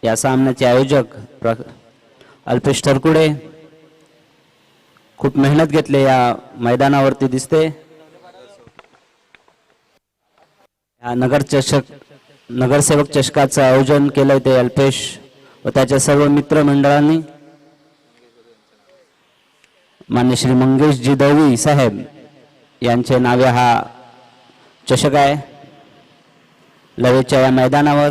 या सामन्याचे आयोजक अल्पेश तरकुडे खूप मेहनत घेतली या मैदानावरती दिसते। या नगरसेवक चषकाचं आयोजन केलंय ते अल्पेश व त्याच्या सर्व मित्रमंडळांनी। मान्य श्री मंगेशजी दळवी साहेब यांचे नावे हा चषक आहे। लवेच्या या मैदानावर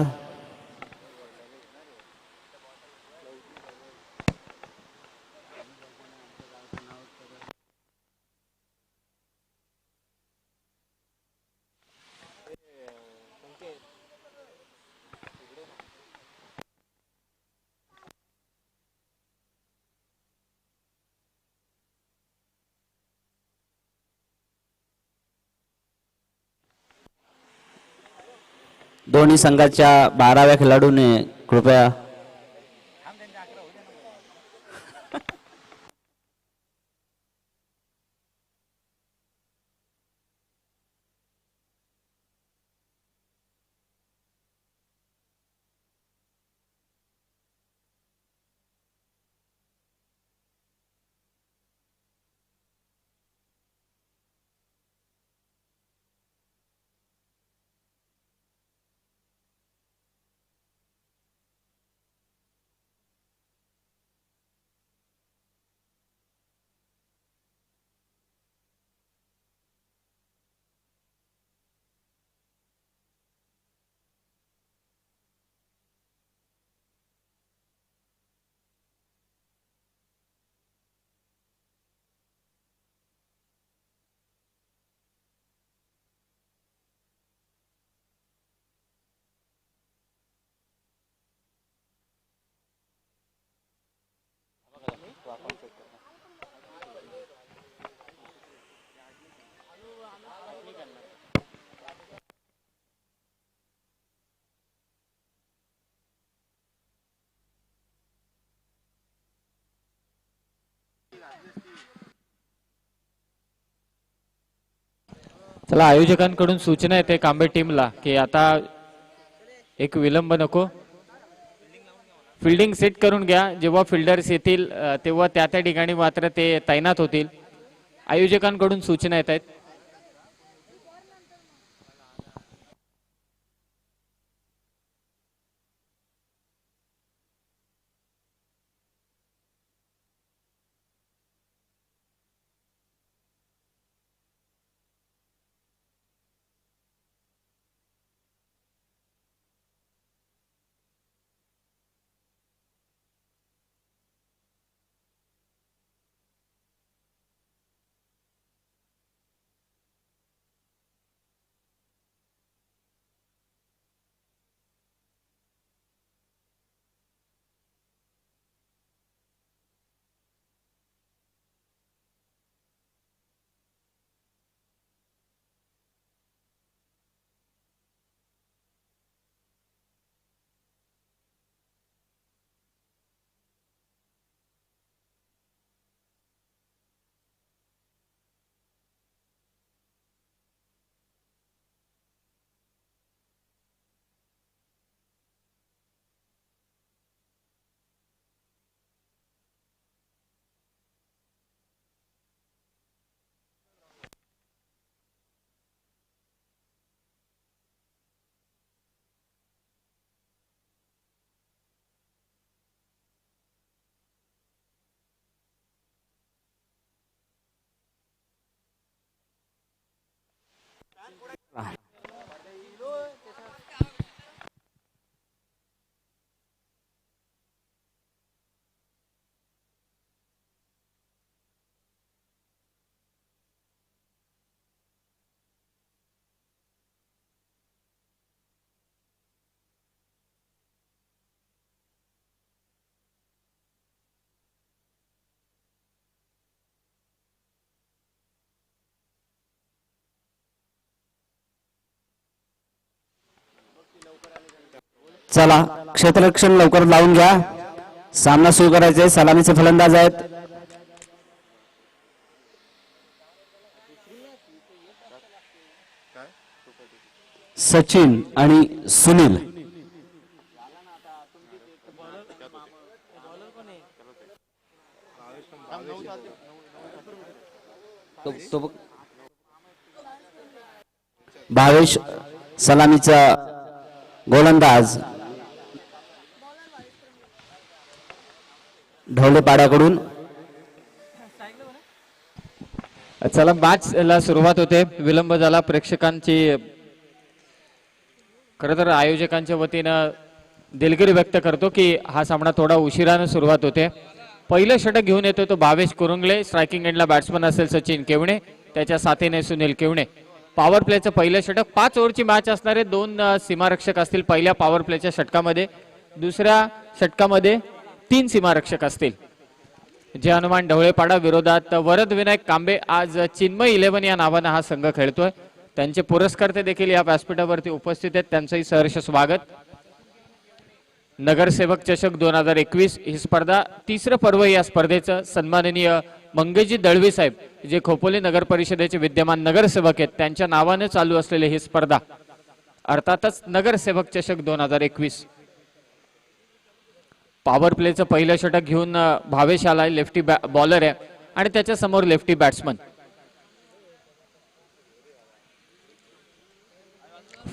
दोन्ही संघाच्या 12व्या खेळाडूने कृपया चला आयोजकांकडून सूचना येते कांबे टीमला की आता एक विलंब नको, फिल्डिंग सेट करून घ्या। जेव्हा फिल्डर्स येतील तेव्हा त्या त्या ठिकाणी मात्र ते तैनात होतील। आयोजकांकडून सूचना येत आहेत। चला क्षेत्ररक्षण लवकर लावून घ्या, सामना सुरू करायचा आहे। सलामीचे फलंदाज आहेत सचिन आणि सुनील। भावेश सलामीचा गोलंदाज ढवळेपाड्याकडून. चला मॅचला सुरुवात होते. विलंब झाला प्रेक्षकांची, खरं तर आयोजकांच्या वतीनं दिलगिरी व्यक्त करतो की हा सामना थोडा उशिरानं सुरुवात होते. पहिलं षटक घेऊन येतो तो भावेश कुरुंगले. स्ट्रायकिंग एंडला बॅट्समन असेल सचिन केवणे, त्याच्या साथीने सुनील केवणे. पॉवर प्लेचं पहिलं षटक. 5 ओव्हरची मॅच असणारे 2 सीमारक्षक असतील पहिल्या पॉवर प्लेच्या षटकामध्ये. दुसऱ्या षटकामध्ये 3 सीमारक्षक असतील. जे हनुमान ढवळेपाडा विरोधात वरद विनायक कांबे. आज चिन्मय 11 या नावानं हा संघ खेळतोय. त्यांचे पुरस्कर्ते देखील या व्यासपीठावरती उपस्थित आहेत, त्यांचंही सहर्ष स्वागत. नगरसेवक चषक 2021 ही स्पर्धा, तिसरं पर्व या स्पर्धेचं. सन्माननीय मंगेशजी दळवी साहेब जे खोपोली नगर परिषदेचे विद्यमान नगरसेवक आहेत, त्यांच्या नावाने चालू असलेली ही स्पर्धा, अर्थातच नगरसेवक चषक 2021. पॉवर प्लेचं पहिलं षटक घेऊन भावेश आलाय. लेफ्टी बॉलर आहे आणि त्याच्या समोर lefty batsman.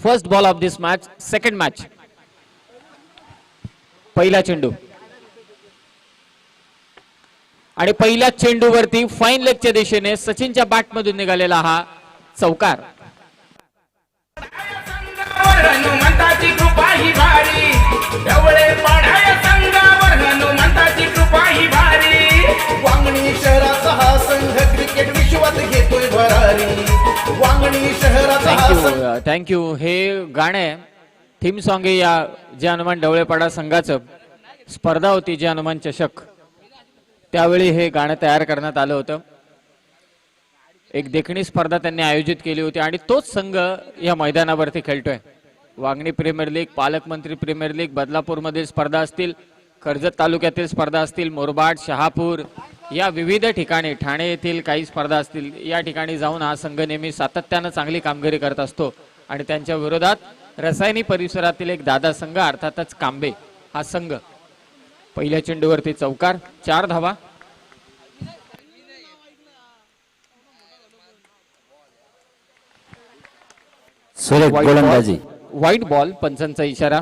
First ball of this match, second match. पहिला चेंडू आणि पहिल्या चेंडूवरती फाईन लेगच्या दिशेने सचिनच्या बॅटमधून निघालेला हा चौकार. हनुमंताची कृपा ही भारी, ढवळेपाडा संघावर हनुमंताची कृपा ही भारी. वांगणी शहराचा हा संघ क्रिकेट विश्वात घेतोय भरारी. वांगणी शहराचा हा संघ. थँक्यू. हे गाणे थीम सॉन्ग आहे या जे हनुमान ढवळेपाडा संघाचं. स्पर्धा होती जे हनुमान चषक, त्यावेळी हे गाणं तयार करण्यात आलं होतं. एक देखणी स्पर्धा त्यांनी आयोजित केली होती आणि तोच संघ या मैदानावरती खेळतोय. वांगणी प्रीमियर लीग, पालकमंत्री प्रीमियर लीग, बदलापूरमधील स्पर्धा असतील, कर्जत तालुक्यातील स्पर्धा असतील, मुरबाड, शहापूर या विविध ठिकाणी, ठाणे येथील काही स्पर्धा असतील, या ठिकाणी जाऊन हा संघ नेहमी सातत्यानं चांगली कामगिरी करत असतो. आणि त्यांच्या विरोधात रसायनी परिसरातील एक दादा संघ, अर्थातच कांबे हा संघ. पहिल्या चेंडूवरती चौकार, 4 धावा. सुरेख गोलंदाजी. व्हाईट बॉल, पंचांचा इशारा.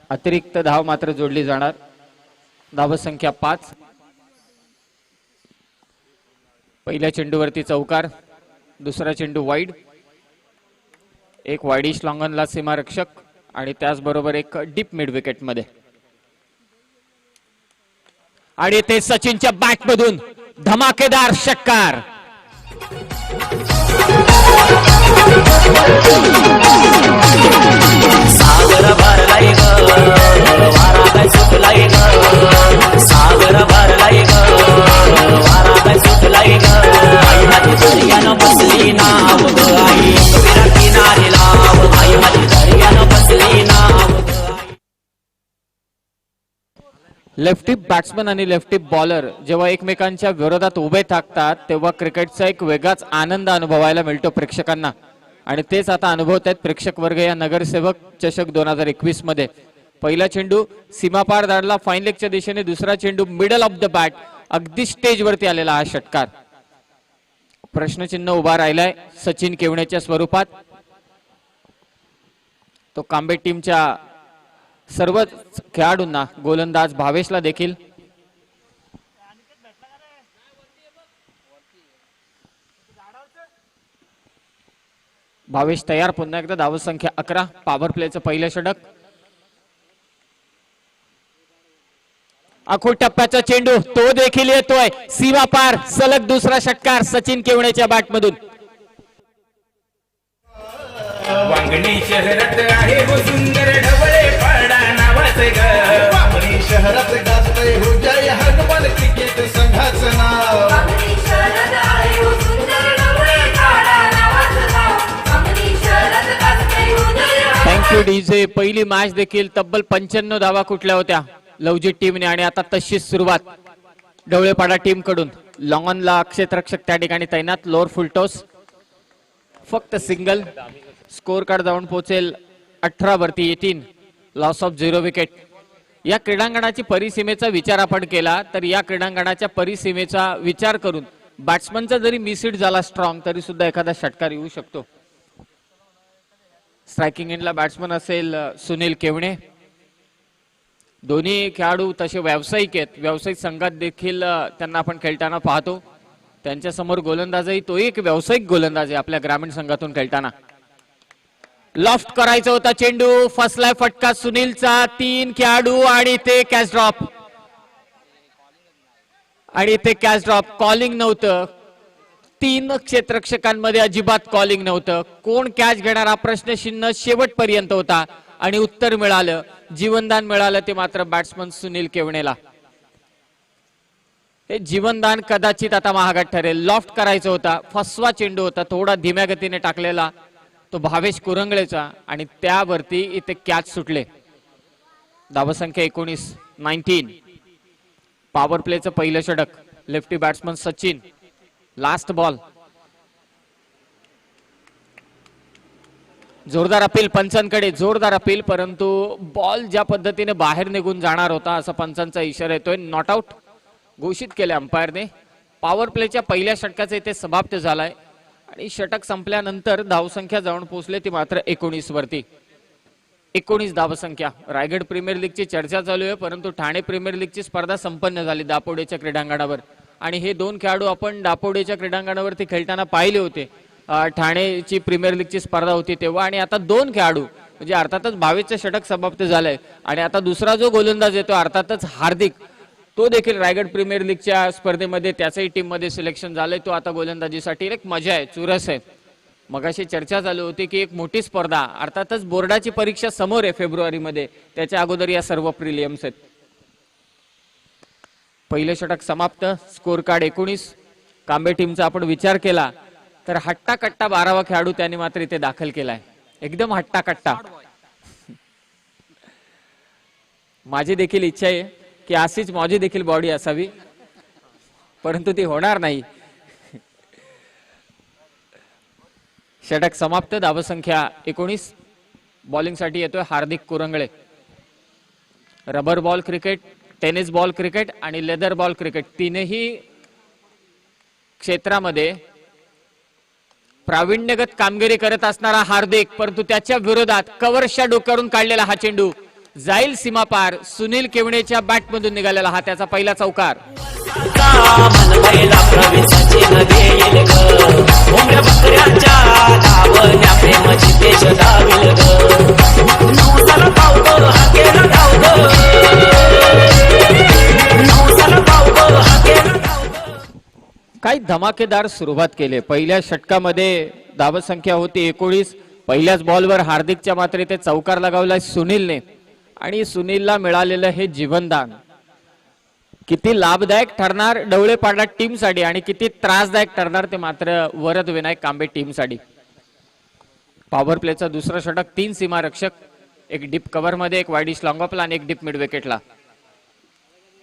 अतिरिक्त धाव मात्र जोडली जाणार. धावसंख्या 5. पहिल्या चेंडूवरती चौकार, दुसरा चेंडू वाईड. एक वाईडिश लॉंगनला सीमारक्षक आणि त्याचबरोबर एक डीप मिड विकेट मध्ये. आणि ते सचिनच्या बॅटमधून धमाकेदार षटकार. सागर भरलाय ग वारा काय सुटलाय ग. सागर भरलाय ग वारा काय सुटलाय ग. आई माझी दर्यानं बसली नाव ग. आई कबीरा किनारी लाव. आई माझी दर्यानं बसली नाव ग. लेफ्टी बॅट्समन आणि लेफ्टी बॉलर जेव्हा एकमेकांच्या विरोधात उभे थाकतात तेव्हा क्रिकेटचा एक वेगळाच आनंद अनुभवायला मिळतो प्रेक्षकांना. आणि तेच आता अनुभवत आहेत प्रेक्षक वर्ग या नगरसेवक चषक 2021 मध्ये. पहिला चेंडू सीमापार धाडला फाईन लेगच्या दिशेने. दुसरा चेंडू मिडल ऑफ द बॅट, अगदी स्टेजवरती आलेला हा षटकार. प्रश्नचिन्ह उभा राहिलाय सचिन केवण्याच्या स्वरूपात. तो कांबे टीमच्या सर्व खेळाडूंना, गोलंदाज भावेशला देखील. भावेश तयार पुन्हा एकदा. धावसंख्या 11. पॉवर प्लेचं पहिलं षटक. आखूड टप्प्याचा चेंडू, तो देखील येतोय सीमा पार. सलग दुसरा षटकार सचिन केवण्याच्या बॅटमधून. वांगणी शहरात आहे हो सुंदर ढवळेपाडा नावाचे ग. वांगणी शहरात गाजतंय हो जय हनुमान क्रिकेट संघाचं नाव. वांगणी शहरात आहे हो सुंदर ढवळेपाडा नावाचं नाव. वांगणी शहरात गाजतंय हो जय हनुमान. Thank you DJ. पहिली मॅच देखील तब्बल 95 धावा कुठल्या होत्या लवजित टीमने आणि आता तशीच सुरुवात ढवळेपाडा टीम कडून. लॉंगनला क्षेत्ररक्षक त्या ठिकाणी तैनात. लोअर फुलटॉस फक्त सिंगल. स्कोर कार्ड जाऊन पोहोचेल 18 वरती 18. Loss of 0 wicket. या क्रीडांगणाची परिसीमेचा विचार आपण केला तर या क्रीडांगणाच्या परिसीमेचा विचार करून बॅट्समनचा जरी मिसहिट झाला स्ट्रॉंग तरी सुद्धा एखादा षटकार येऊ शकतो. स्ट्रायकिंग एंडला बॅट्समन असेल सुनील केवणे. दोन्ही खेळाडू तसे व्यावसायिक आहेत. व्यावसायिक संघात देखील त्यांना आपण खेळताना पाहतो. त्यांच्या समोर गोलंदाजही तोही एक व्यावसायिक गोलंदाज आहे आपल्या ग्रामीण संघातून खेळताना. लॉफ्ट करायचा होता चेंडू, फसलाय फटका सुनीलचा. 3 खेळाडू आणि ते कॅच ड्रॉप. आणि ते कॅच ड्रॉप. कॉलिंग नव्हतं. 3 क्षेत्ररक्षकांमध्ये अजिबात कॉलिंग नव्हतं. कोण कॅच घेणार हा प्रश्नचिन्ह शेवटपर्यंत होता आणि उत्तर मिळालं. जीवनदान मिळालं ते मात्र बॅट्समन सुनील केवणेला. हे जीवनदान कदाचित आता महागात ठरेल. लॉफ्ट करायचा होता, फसवा चेंडू होता, थोडा धीम्या गतीने टाकलेला तो भावेश कुरंगळेचा आणि त्यावरती इथे कॅच सुटले. धावसंख्या 19. पॉवर प्लेचं पहिलं षटक. Lefty batsman Sachin. Last ball. जोरदार अपील पंचांकडे, जोरदार अपील, परंतु बॉल ज्या पद्धतीने बाहेर निघून जाणार होता असा पंचांचा इशारा येतोय. नॉट आउट घोषित केले अंपायरने. पॉवर प्लेच्या पहिल्या षटकाचा इथे समाप्त झालाय आणि षटक संपल्यानंतर धावसंख्या जाऊन पोहोचले ती मात्र 19 वरती. 19 धावसंख्या. रायगड प्रीमियर लीगची चर्चा चालू आहे, परंतु ठाणे प्रीमियर लीगची स्पर्धा संपन्न झाली दापोडेच्या क्रीडांगणावर आणि हे 2 खेळाडू आपण दापोडेच्या क्रीडांगणावरती खेळताना पाहिले होते. ठाणेची प्रीमियर लीगची स्पर्धा होती तेव्हा. आणि आता 2 खेळाडू म्हणजे अर्थातच 22चं षटक समाप्त झालंय आणि आता दुसरा जो गोलंदाज येतो अर्थातच हार्दिक, तो देखील रायगड प्रीमियर लीगच्या स्पर्धेमध्ये त्याच्याही टीम मध्ये सिलेक्शन झालंय. तो आता गोलंदाजीसाठी एक मजा आहे, चुरस आहे. मगाशी चर्चा चालू होती की एक मोठी स्पर्धा, अर्थातच बोर्डाची परीक्षा समोर आहे फेब्रुवारीमध्ये, त्याच्या अगोदर या सर्व प्रिलियम्स आहेत. पहिले षटक समाप्त. Score card 19. कांबे टीमचा आपण विचार केला तर हट्टा कट्टा 12वा खेळाडू त्यांनी मात्र इथे दाखल केलाय. एकदम हट्टा कट्टा. माझी देखील इच्छा आहे की अशीच माझी देखील बॉडी असावी, परंतु ती होणार नाही. षटक समाप्त. धावसंख्या 19. बॉलिंगसाठी येतोय Hardik Kurangale. Rubber ball cricket, tennis ball cricket आणि लेदर बॉल क्रिकेट तीनही क्षेत्रामध्ये प्रावीण्यगत कामगिरी करत असणारा हार्दिक, परंतु त्याच्या विरोधात कव्हरच्या डोक्यावरून काढलेला हा चेंडू जाईल सीमापार. सुनील केवणेच्या बॅट मधून निघालेला हा त्याचा पहिला चौकार. काही धमाकेदार सुरुवात केली. पहिल्या षटकामध्ये धावसंख्या होती 19. पहिल्याच बॉलवर हार्दिकच्या मात्र इथे चौकार लगावला सुनीलने आणि सुनीलला मिळालेलं हे जीवनदान किती लाभदायक ठरणार ढवळेपाडा टीमसाठी आणि किती त्रासदायक ठरणार ते मात्र वरद विनायक कांबे टीमसाठी. पॉवर प्लेचा दुसरा षटक. 3 सीमारक्षक, एक डीप कव्हर मध्ये, एक वाईडिश लॉंग ऑफला आणि एक डीप मिड विकेटला.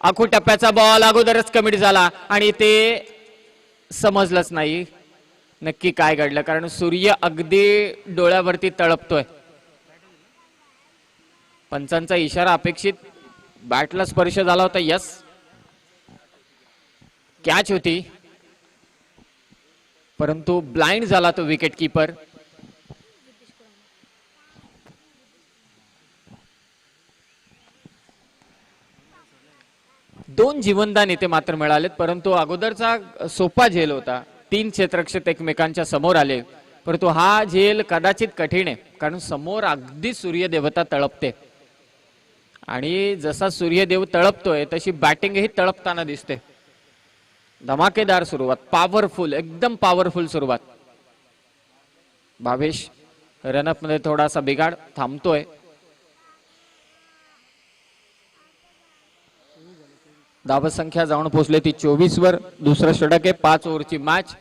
आखू टप्प्याचा बॉल अगोदरच कमिट झाला आणि ते समजलंच नाही नक्की काय घडलं, कारण सूर्य अगदी डोळ्यावरती तळपतोय. पंचांचा इशारा अपेक्षित. बॅटला स्पर्श झाला होता. यस, कॅच होती, परंतु ब्लाइंड झाला तो विकेट किपर. दोन जीवनदान इथे मात्र मिळालेत, परंतु अगोदरचा सोपा झेल होता. 3 क्षेत्ररक्षक एकमेकांच्या समोर आले, परंतु हा झेल कदाचित कठीण आहे, कारण समोर अगदी सूर्यदेवता तळपते आणि जसा सूर्यदेव तळपतोय तशी बॅटिंग ही तळपताना दिसते. धमाकेदार सुरुवात, पॉवरफुल, एकदम पॉवरफुल सुरुवात. भावेश रनअप मध्ये थोडासा बिघाड, थांबतोय. धावसंख्या जाऊन पोहोचले ती 24 वर. दुसरं षटक आहे. 5 ओव्हरची मॅच.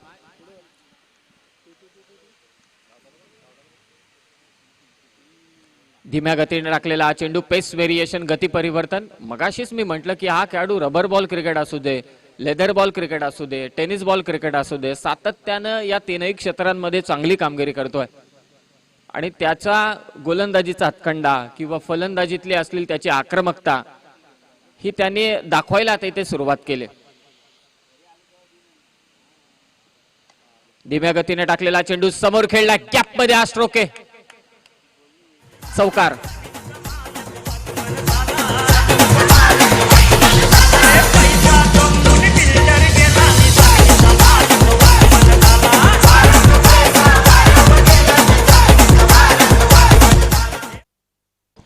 धीम्या गतीने टाकलेला हा चेंडू. पेस व्हेरिएशन, गती परिवर्तन. मगाशीच मी म्हटलं की हा खेळाडू रबर बॉल क्रिकेट असू दे, लेदर बॉल क्रिकेट असू दे, टेनिस बॉल क्रिकेट असू दे, सातत्यानं या 3ही क्षेत्रांमध्ये चांगली कामगिरी करतोय आणि त्याचा गोलंदाजीचा हातखंडा किंवा फलंदाजीतली असलेली त्याची आक्रमकता ही त्यांनी दाखवायला आता इथे सुरुवात केली. धीम्या गतीने टाकलेला चेंडू समोर खेळला, गॅप मध्ये हा स्ट्रोक आहे, चौकार.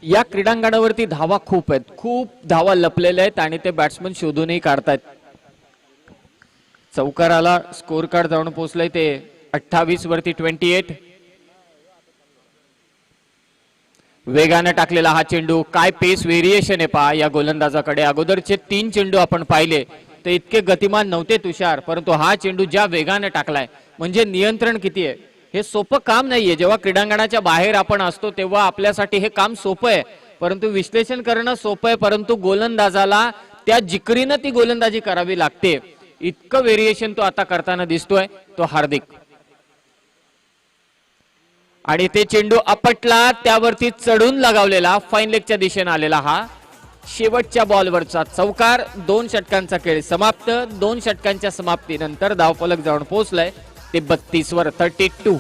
या क्रीडांगणावरती धावा खूप आहेत, खूप धावा लपलेल्या आहेत आणि ते बॅट्समन शोधूनही काढतायत. चौकाराला स्कोर कार्ड जाऊन पोहोचलंय ते 28 वरती 28. वेगाने टाकलेला हा चेंडू, काय पेस व्हेरिएशन आहे पहा या गोलंदाजाकडे. अगोदरचे 3 चेंडू आपण पाहिले ते इतके गतिमान नव्हते तुषार, परंतु हा चेंडू ज्या वेगाने टाकलाय म्हणजे नियंत्रण किती आहे. हे सोपं काम नाहीये. जेव्हा क्रीडांगणाच्या बाहेर आपण असतो तेव्हा आपल्यासाठी हे काम सोपं आहे, परंतु विश्लेषण करणं सोपं आहे, परंतु गोलंदाजाला त्या जिकरीनं ती गोलंदाजी करावी लागते. इतकं व्हेरिएशन तो आता करताना दिसतोय तो हार्दिक. आणि ते चेंडू आपटला, त्यावरती चढून लगावलेला फाईन लेगच्या दिशेने आलेला हा शेवटच्या बॉलवरचा चौकार. 2 षटकांचा खेळ समाप्त. 2 षटकांच्या समाप्तीनंतर धावफलक जाऊन पोहोचलाय ते 32 वर 32.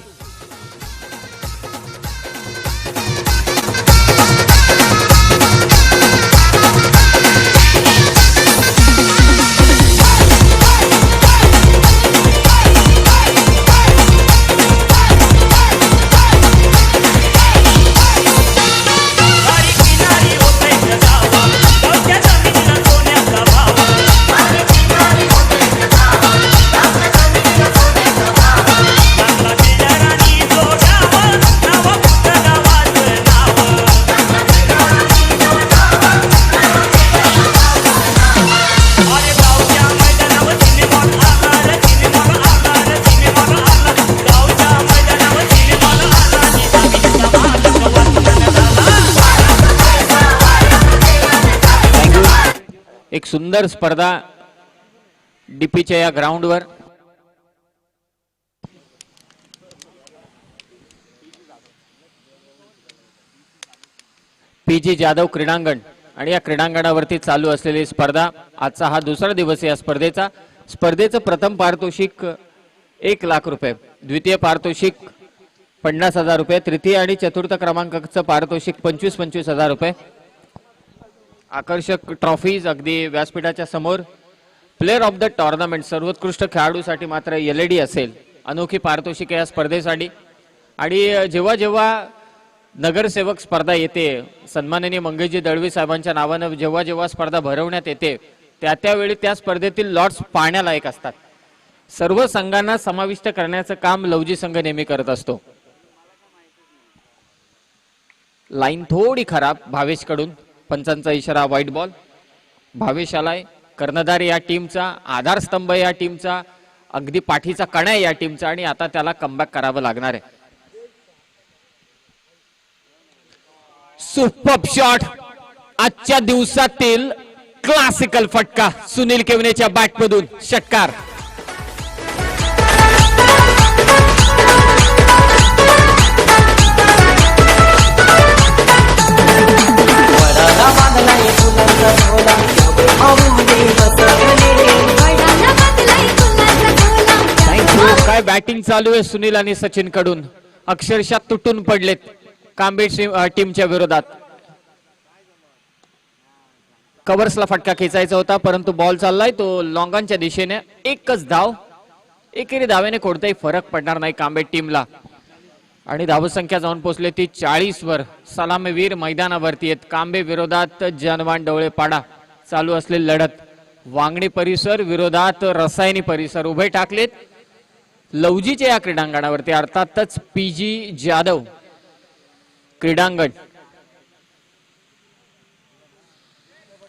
एक सुंदर स्पर्धा डीपीच्या या ग्राउंडवर. पीजी जाधव क्रीडांगण आणि या क्रीडांगणावरती चालू असलेली स्पर्धा. आजचा हा दुसरा दिवस आहे या स्पर्धेचा. स्पर्धेचं प्रथम पारितोषिक 1 लाख रुपये, द्वितीय पारितोषिक 50,000 रुपये, तृतीय आणि चतुर्थ क्रमांकाचं पारितोषिक 25,000 रुपये. आकर्षक ट्रॉफीज अगदी व्यासपीठाच्या समोर. प्लेअर ऑफ द टुर्नामेंट सर्वोत्कृष्ट खेळाडूसाठी मात्र LED असेल. अनोखी पारितोषिके या स्पर्धेसाठी. आणि जेव्हा जेव्हा नगरसेवक स्पर्धा येते, सन्माननीय मंगेशजी दळवी साहेबांच्या नावानं जेव्हा जेव्हा स्पर्धा भरवण्यात येते त्यावेळी त्या स्पर्धेतील लॉट्स पाहण्यालायक असतात. सर्व संघांना समाविष्ट करण्याचं काम लवजी संघ नेहमी करत असतो. लाईन थोडी खराब भावेश कडून, पंचांचा इशारा व्हाईट बॉल. भावेश आलाय, कर्णधार या टीमचा, आधारस्तंभ या टीमचा, अगदी पाठीचा कणा या टीमचा आणि आता त्याला कमबॅक करावं लागणार आहे. सुपर शॉट, आजच्या दिवसातील क्लासिकल फटका सुनील केवनेच्या बॅटमधून, षटकार. काय बॅटिंग चालू आहे सुनील आणि सचिन कडून. अक्षरशः तुटून पडलेत कांबे टीमच्या विरोधात. कव्हर्सला फटका खेचायचा होता परंतु बॉल चाललाय तो लॉंगॉनच्या दिशेने. एकच धाव, एकेरी धावेने कोणताही फरक पडणार नाही कांबे टीमला. आणि धावसंख्या जाऊन पोहोचले ती 40 वर. सलामीवीर मैदानावरती आहेत. कांबे विरोधात जनवान डवळेपाडा चालू असलेली लढत. वांगणी परिसर विरोधात रसायनी परिसर उभे टाकलेत लवजीच्या या क्रीडांगणावरती, अर्थातच पीजी जाधव क्रीडांगण.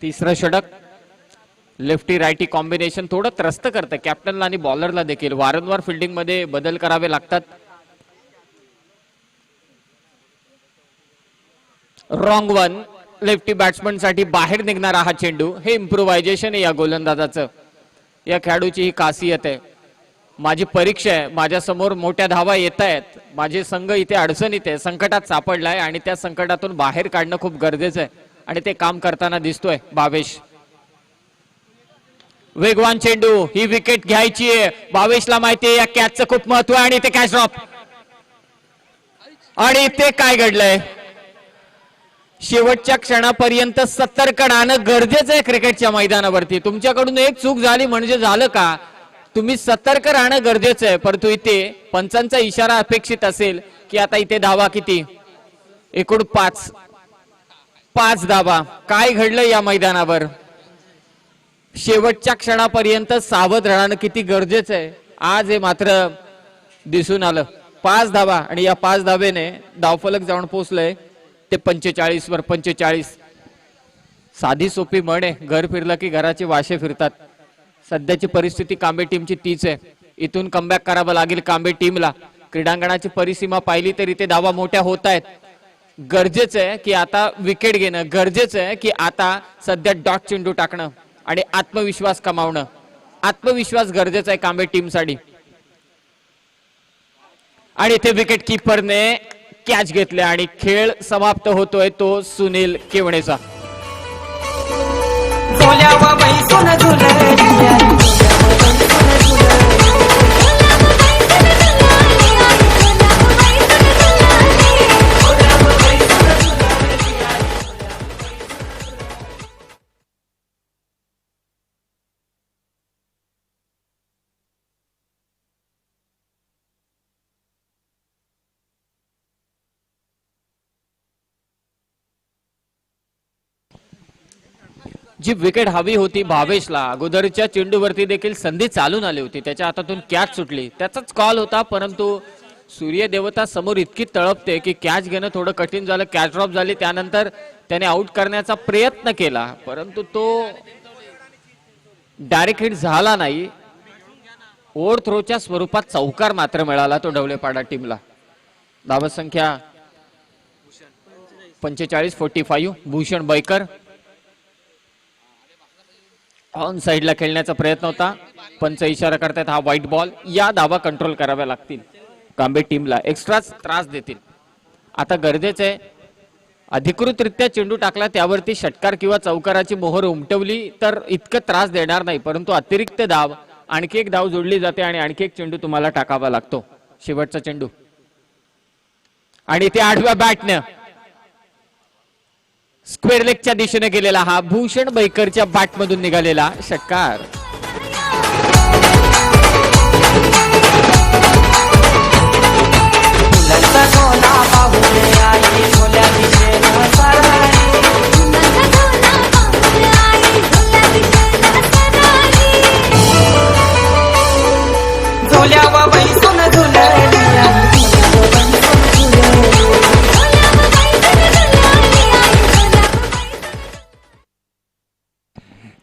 तिसरं षटक. लेफ्टी रायटी कॉम्बिनेशन थोडं त्रस्त करतं कॅप्टनला आणि बॉलरला देखील. वारंवार फिल्डिंग मध्ये बदल करावे लागतात. Wrong one. लेफ्टी बॅट्समन साठी बाहेर निघणारा हा चेंडू. हे इम्प्रोव्हायझेशन आहे या गोलंदाजाचं. या खेळाडूची ही खासियत आहे. माझी परीक्षा आहे, माझ्या समोर मोठ्या धावा येत आहेत, माझे संघ इथे अडचणीत आहे, संकटात सापडलाय आणि त्या संकटातून बाहेर काढणं खूप गरजेचं आहे आणि ते काम करताना दिसतोय भावेश. वेगवान चेंडू, ही विकेट घ्यायची आहे. भावेशला माहिती आहे या कॅचचं खूप महत्व आहे आणि ते कॅच ड्रॉप. आणि ते काय घडलंय, शेवटच्या क्षणापर्यंत सतर्क राहणं गरजेचं आहे क्रिकेटच्या मैदानावरती. तुमच्याकडून एक चूक झाली म्हणजे झालं का, तुम्ही सतर्क राहणं गरजेचं आहे. परंतु इथे पंचांचा इशारा अपेक्षित असेल की आता इथे धावा किती, एकूण 5 धावा. काय घडलं या मैदानावर, शेवटच्या क्षणापर्यंत सावध राहणं किती गरजेचं आहे आज हे मात्र दिसून आलं. 5 धावा आणि या 5 धावेने धावफलक जाऊन पोहोचलंय ते 45 वर 45. साधी सोपी म्हण आहे, घर फिरलं की घराचे वाशे फिरतात. सध्याची परिस्थिती कांबे टीमची तीच आहे. इथून कमबॅक करावं लागेल कांबे टीमला. क्रीडांगणाची परिसीमा पाहिली तर इथे धावा मोठ्या होत आहेत. गरजेचं आहे की आता विकेट घेणं, गरजेचं आहे की आता सध्या डॉट चेंडू टाकणं आणि आत्मविश्वास कमावणं. आत्मविश्वास गरजेचा आहे कांबे टीमसाठी. आणि इथे विकेट किपरने कॅच घेतले आणि खेळ समाप्त होतोय तो सुनील केवणेचा. जी विकेट हवी होती भावेशला, अगोदरच्या चेंडूवरती देखील संधी चालून आली होती, त्याच्या हातातून कॅच सुटली, त्याचाच कॉल होता. परंतु सूर्यदेवता समोर इतकी तळपते की कॅच घेणं थोडं कठीण झालं. कॅच ड्रॉप झाली, त्यानंतर त्याने आउट करण्याचा प्रयत्न केला परंतु तो डायरेक्ट हिट झाला नाही. ओव्हर थ्रोच्या स्वरूपात चौकार मात्र मिळाला तो ढवळेपाडा टीमला. धावत संख्या 45-45. भूषण बैकर ऑन साइडला खेळण्याचा प्रयत्न होता, पंच इशारा करतात हा व्हाईट बॉल. या धावा कंट्रोल कराव्या लागतील कांबे टीमला, एक्स्ट्राच त्रास देतील. आता गरजेचं आहे अधिकृतरित्या चेंडू टाकला त्यावरती षटकार किंवा चौकाराची मोहर उमटवली तर इतकं त्रास देणार नाही, परंतु अतिरिक्त धाव, आणखी एक धाव जोडली जाते आणि आणखी एक चेंडू तुम्हाला टाकावा लागतो. शेवटचा चेंडू आणि ते 8व्या बॅटने स्क्वेअर लेगच्या दिशेने गेलेला हा भूषण बैकरच्या बॅटमधून निघालेला षटकार.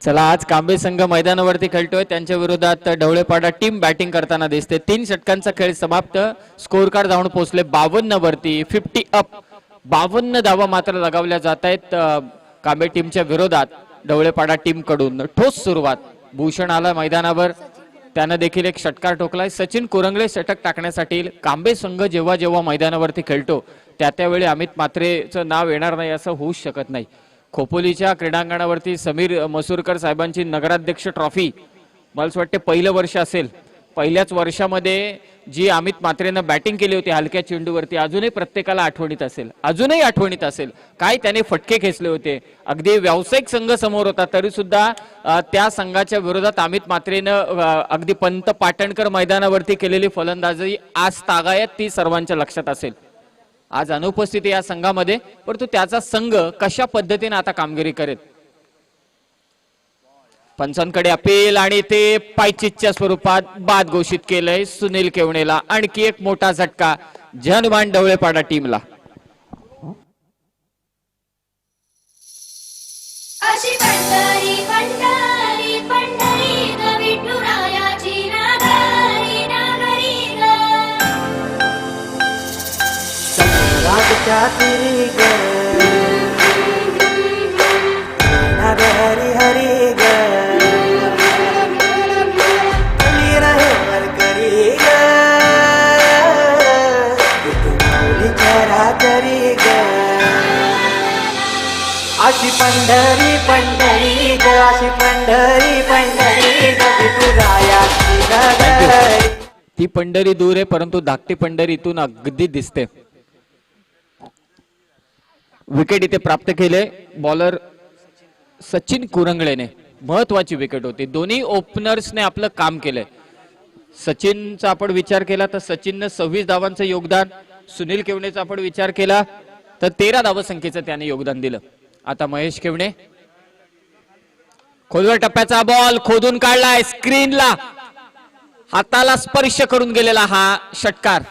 चला आज कांबे संघ मैदानावरती खेळतोय, त्यांच्या विरोधात ढवळेपाडा टीम बॅटिंग करताना दिसते. 3 षटकांचा खेळ समाप्त, स्कोर कार्ड जाऊन पोहोचले 52 वरती. 50 अप, 52 धावा मात्र लगावल्या जात आहेत कांबे टीमच्या विरोधात ढवळेपाडा टीम कडून. ठोस सुरुवात, भूषण आला मैदानावर, त्यानं देखील एक षटकार ठोकलाय. सचिन कोरंगळे षटक टाकण्यासाठी कांबे संघ जेव्हा जेव्हा मैदानावरती खेळतो त्यावेळी अमित म्हात्रेचं नाव येणार नाही असं होऊच शकत नाही. खोपोलीच्या क्रीडांगणावरती समीर मसूरकर साहेबांची नगराध्यक्ष ट्रॉफी मला असं वाटते पहिलं वर्ष असेल. पहिल्याच वर्षामध्ये जी अमित म्हात्रेनं बॅटिंग केली होती हलक्या चेंडूवरती, अजूनही प्रत्येकाला आठवणीत असेल, अजूनही आठवणीत असेल. काय त्याने फटके खेचले होते. अगदी व्यावसायिक संघ समोर होता तरी सुद्धा त्या संघाच्या विरोधात अमित म्हात्रेनं अगदी पंत पाटणकर मैदानावरती केलेली फलंदाजी आज तागायत ती सर्वांच्या लक्षात असेल. आज अनुपस्थित या संघामध्ये, परंतु त्याचा संघ कशा पद्धतीने आता कामगिरी करेल. पंचांकडे अपील आणि ते पायचीतच्या स्वरूपात बाद घोषित केलंय सुनील केवणेला. आणखी एक मोठा झटका जनमान ढवळेपाडा टीमला. अशी पंढरी पंढरी पंढरी ग विठुरायाची नागरी नागरी ग. हरी हरी ग रहे करी ग माऊली करा करी ग. अशी पंढरी पंढरी ग अशी पंढरी पंढरी ग विठुरायाची नगरी. ती पंढरी दूर आहे परंतु धाकटी पंढरी इथून अगदी दिसते. विकेट इथे प्राप्त केले बॉलर सचिन कुरंगळेने. महत्वाची विकेट होती. दोन्ही ओपनर्सने आपलं काम केलंय. सचिनचा आपण विचार केला तर सचिननं 26 धावांचं योगदान, सुनील केवणेचा आपण विचार केला तर 13 धावसंख्येचं त्याने योगदान दिलं. आता महेश केवणे खोलवर टप्प्याचा बॉल खोदून काढलाय स्क्रीनला, हाताला स्पर्श करून गेलेला हा षटकार.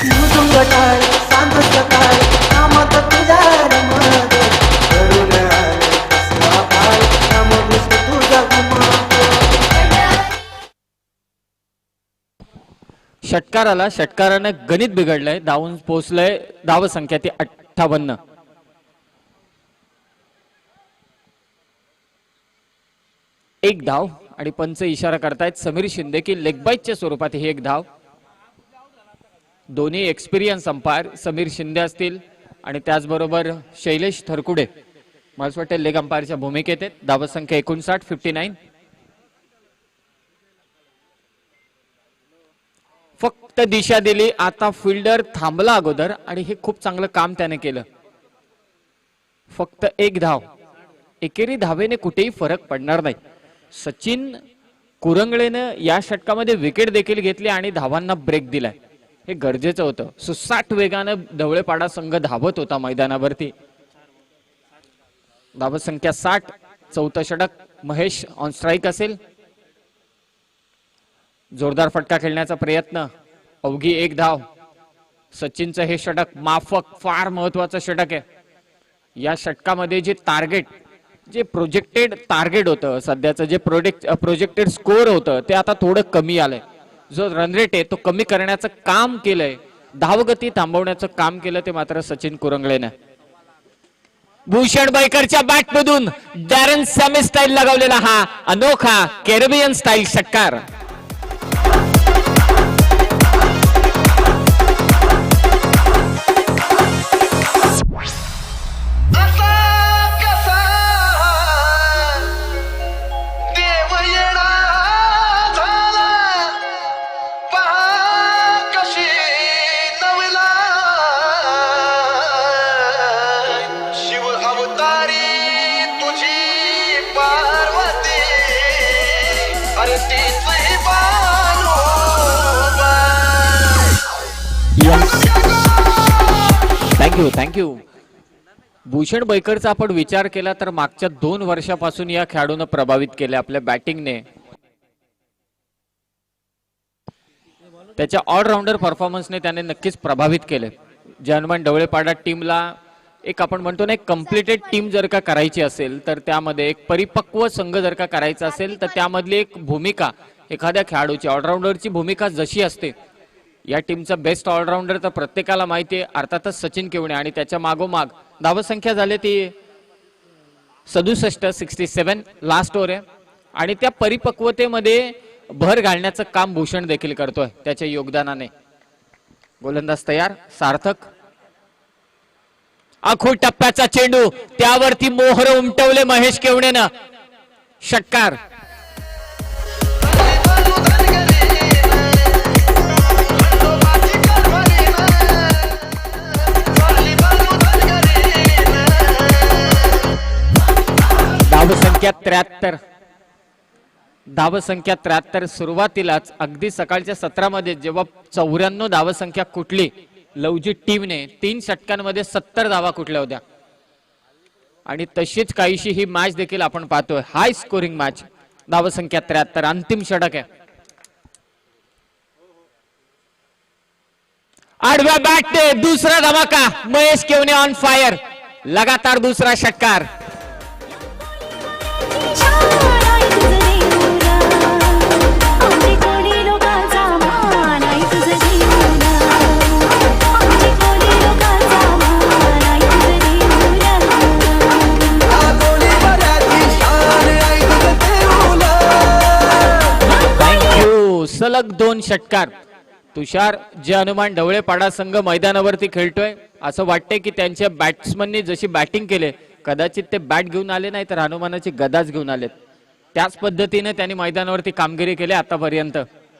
मृदुंग टाळ सांग सकाळ नामात तुझा रमग करून कसला पाळ नाम विष्णू तुझा गुमान. षटकाराला षटकारानं गणित बिघडलंय. धावून पोहोचलंय धावसंख्या ती 58. एक धाव आणि पंच इशारा करतायत समीर शिंदे की लेगबाईटच्या स्वरूपात ही एक धाव. दोन्ही एक्सपिरियन्स अंपायर समीर शिंदे असतील आणि त्याचबरोबर शैलेश थरकुडे मला असं वाटतं लेग अंपायरच्या भूमिकेत आहेत. धावसंख्या 59. फक्त दिशा दिली. आता फिल्डर थांबला अगोदर आणि हे खूप चांगलं काम त्याने केलं. फक्त एक धाव. एकेरी धावेने कुठेही फरक पडणार नाही. सचिन कुरंगळेनं या षटकामध्ये विकेट देखील घेतली आणि धावांना ब्रेक दिलाय. हे गरजेचं होतं. सुसाट वेगानं ढवळेपाडा संघ धावत होता मैदानावरती. धावसंख्या 60. चौथं षटक महेश ऑन स्ट्राईक असेल. जोरदार फटका खेळण्याचा प्रयत्न. अवघी एक धाव. सचिनचं हे षटक माफक फार महत्वाचं षटक आहे. या षटकामध्ये जे टार्गेट जे प्रोजेक्टेड टार्गेट होतं सध्याचं जे प्रोजेक्टेड स्कोअर होतं ते आता थोडं कमी आलंय. जो रन रेट आहे तो कमी करण्याचं काम केलंय. धावगती थांबवण्याचं काम केलं ते मात्र सचिन कुरंगळेने. भूषण बैकरच्या बॅटमधून डॅरन सॅमी स्टाईल लगावलेला हा अनोखा कॅरेबियन स्टाईल षटकार. थँक्यू. भूषण बैकरचा आपण विचार केला तर मागच्या 2 वर्षापासून या खेळाडूनं प्रभावित केले आपल्या बॅटिंगने. त्याच्या ऑलराऊंडर परफॉर्मन्सने त्याने नक्कीच प्रभावित केले. हनुमान ढवळेपाडा टीमला एक आपण म्हणतो ना एक कम्प्लिटेड टीम जर का करायची असेल तर त्यामध्ये एक परिपक्व संघ जर का करायचा असेल तर त्यामधली एक भूमिका एखाद्या खेळाडूची ऑलराऊंडरची भूमिका जशी असते. या टीमचा बेस्ट ऑलराऊंडर तर प्रत्येकाला माहिती आहे अर्थातच सचिन केवणे आणि त्याच्या मागोमाग धावसंख्या झाली ती 67 लास्ट ओव्हर आहे आणि त्या परिपक्वतेमध्ये भर घालण्याचं काम भूषण देखील करतोय त्याच्या योगदानाने. गोलंदाज तयार. सार्थक. आखूड टप्प्याचा चेंडू त्यावरती मोहर उमटवले महेश केवणेनं. षटकार. धावसंख्या 73. धावसंख्या 73. सुरुवातीलाच अगदी सकाळच्या सत्रामध्ये जेव्हा 94 धावसंख्या कुठली लवजी टीमने 3 षटकांमध्ये 70 धावा कुठल्या होत्या आणि तशीच काहीशी ही मॅच देखील आपण पाहतोय. High scoring match. धावसंख्या 73. अंतिम षटक आहे. आडव्या बॅटने दुसरा धमाका. Mahesh Kevane on fire. लगातार दुसरा षटकार. सलग 2 षटकार. तुषार जे हनुमान ढवळेपाडा संघ मैदानावरती खेळतोय असं वाटतंय की त्यांच्या बॅट्समननी जशी बॅटिंग केले कदाचित ते बॅट घेऊन आले नाही तर हनुमानाची गदाच घेऊन आलेत. त्याच पद्धतीने त्यांनी मैदानावरती कामगिरी केली आतापर्यंत.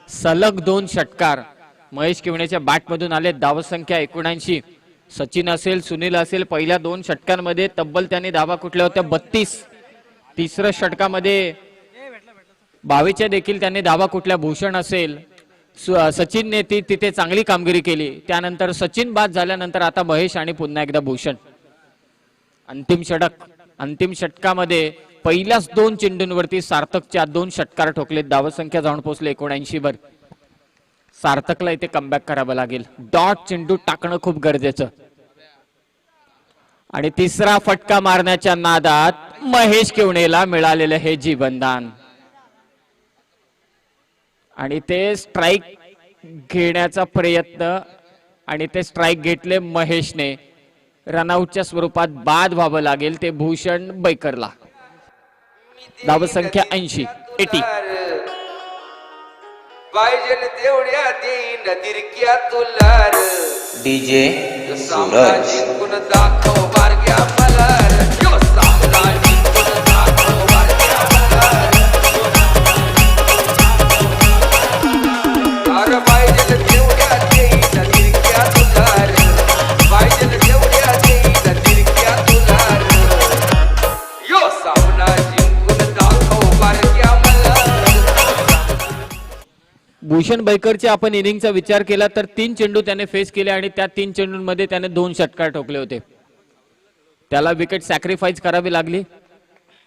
सलग 2 षटकार महेश किवणेच्या बॅटमधून आले. धावसंख्या 79. सचिन असेल सुनील असेल पहिल्या 2 षटकांमध्ये तब्बल त्यांनी धावा कुठल्या होत्या 32. तिसऱ्या षटकामध्ये 22 देखील त्यांनी धावा कुठल्या. भूषण असेल सचिनने तिथे चांगली कामगिरी केली. त्यानंतर सचिन बाद झाल्यानंतर आता महेश आणि पुन्हा एकदा भूषण. अंतिम षटकामध्ये पहिल्याच 2 चेंडूंवरती सार्थकच्या 2 षटकार ठोकले. धावसंख्या जाऊन पोहोचले 79 वर. सार्थकला इथे कमबॅक करावं लागेल. डॉट चेंडू टाकणं खूप गरजेचं. आणि तिसरा फटका मारण्याच्या नादात महेश किवणेला मिळालेलं हे जीवनदान आणि ते स्ट्राइक घेण्याचा प्रयत्न आणि ते स्ट्राइक घेतले महेशने. रनआउटच्या स्वरूपात बाद व्हावं लागेल ते भूषण बैकरला. धावसंख्या 80. पाहिजे तेवढ्या देईन तिरक्या तुलार डीजे सामना जिंकून दाखव बारक्या मलार यो सामना जिंकून दाखव बारक्या मलार अरे पाहिजे तेवढ्या देईन तिरक्या तुलार पाहिजे तेवढ्या देईन तिरक्या तुलार यो सामना जिंकून दाखव बारक्या मलार. भूषण बैकरच्या आपण इनिंगचा विचार केला तर 3 चेंडू त्याने फेस केले आणि त्या 3 चेंडूंमध्ये त्याने 2 षटकार ठोकले होते. त्याला विकेट सॅक्रिफाईस करावी लागली.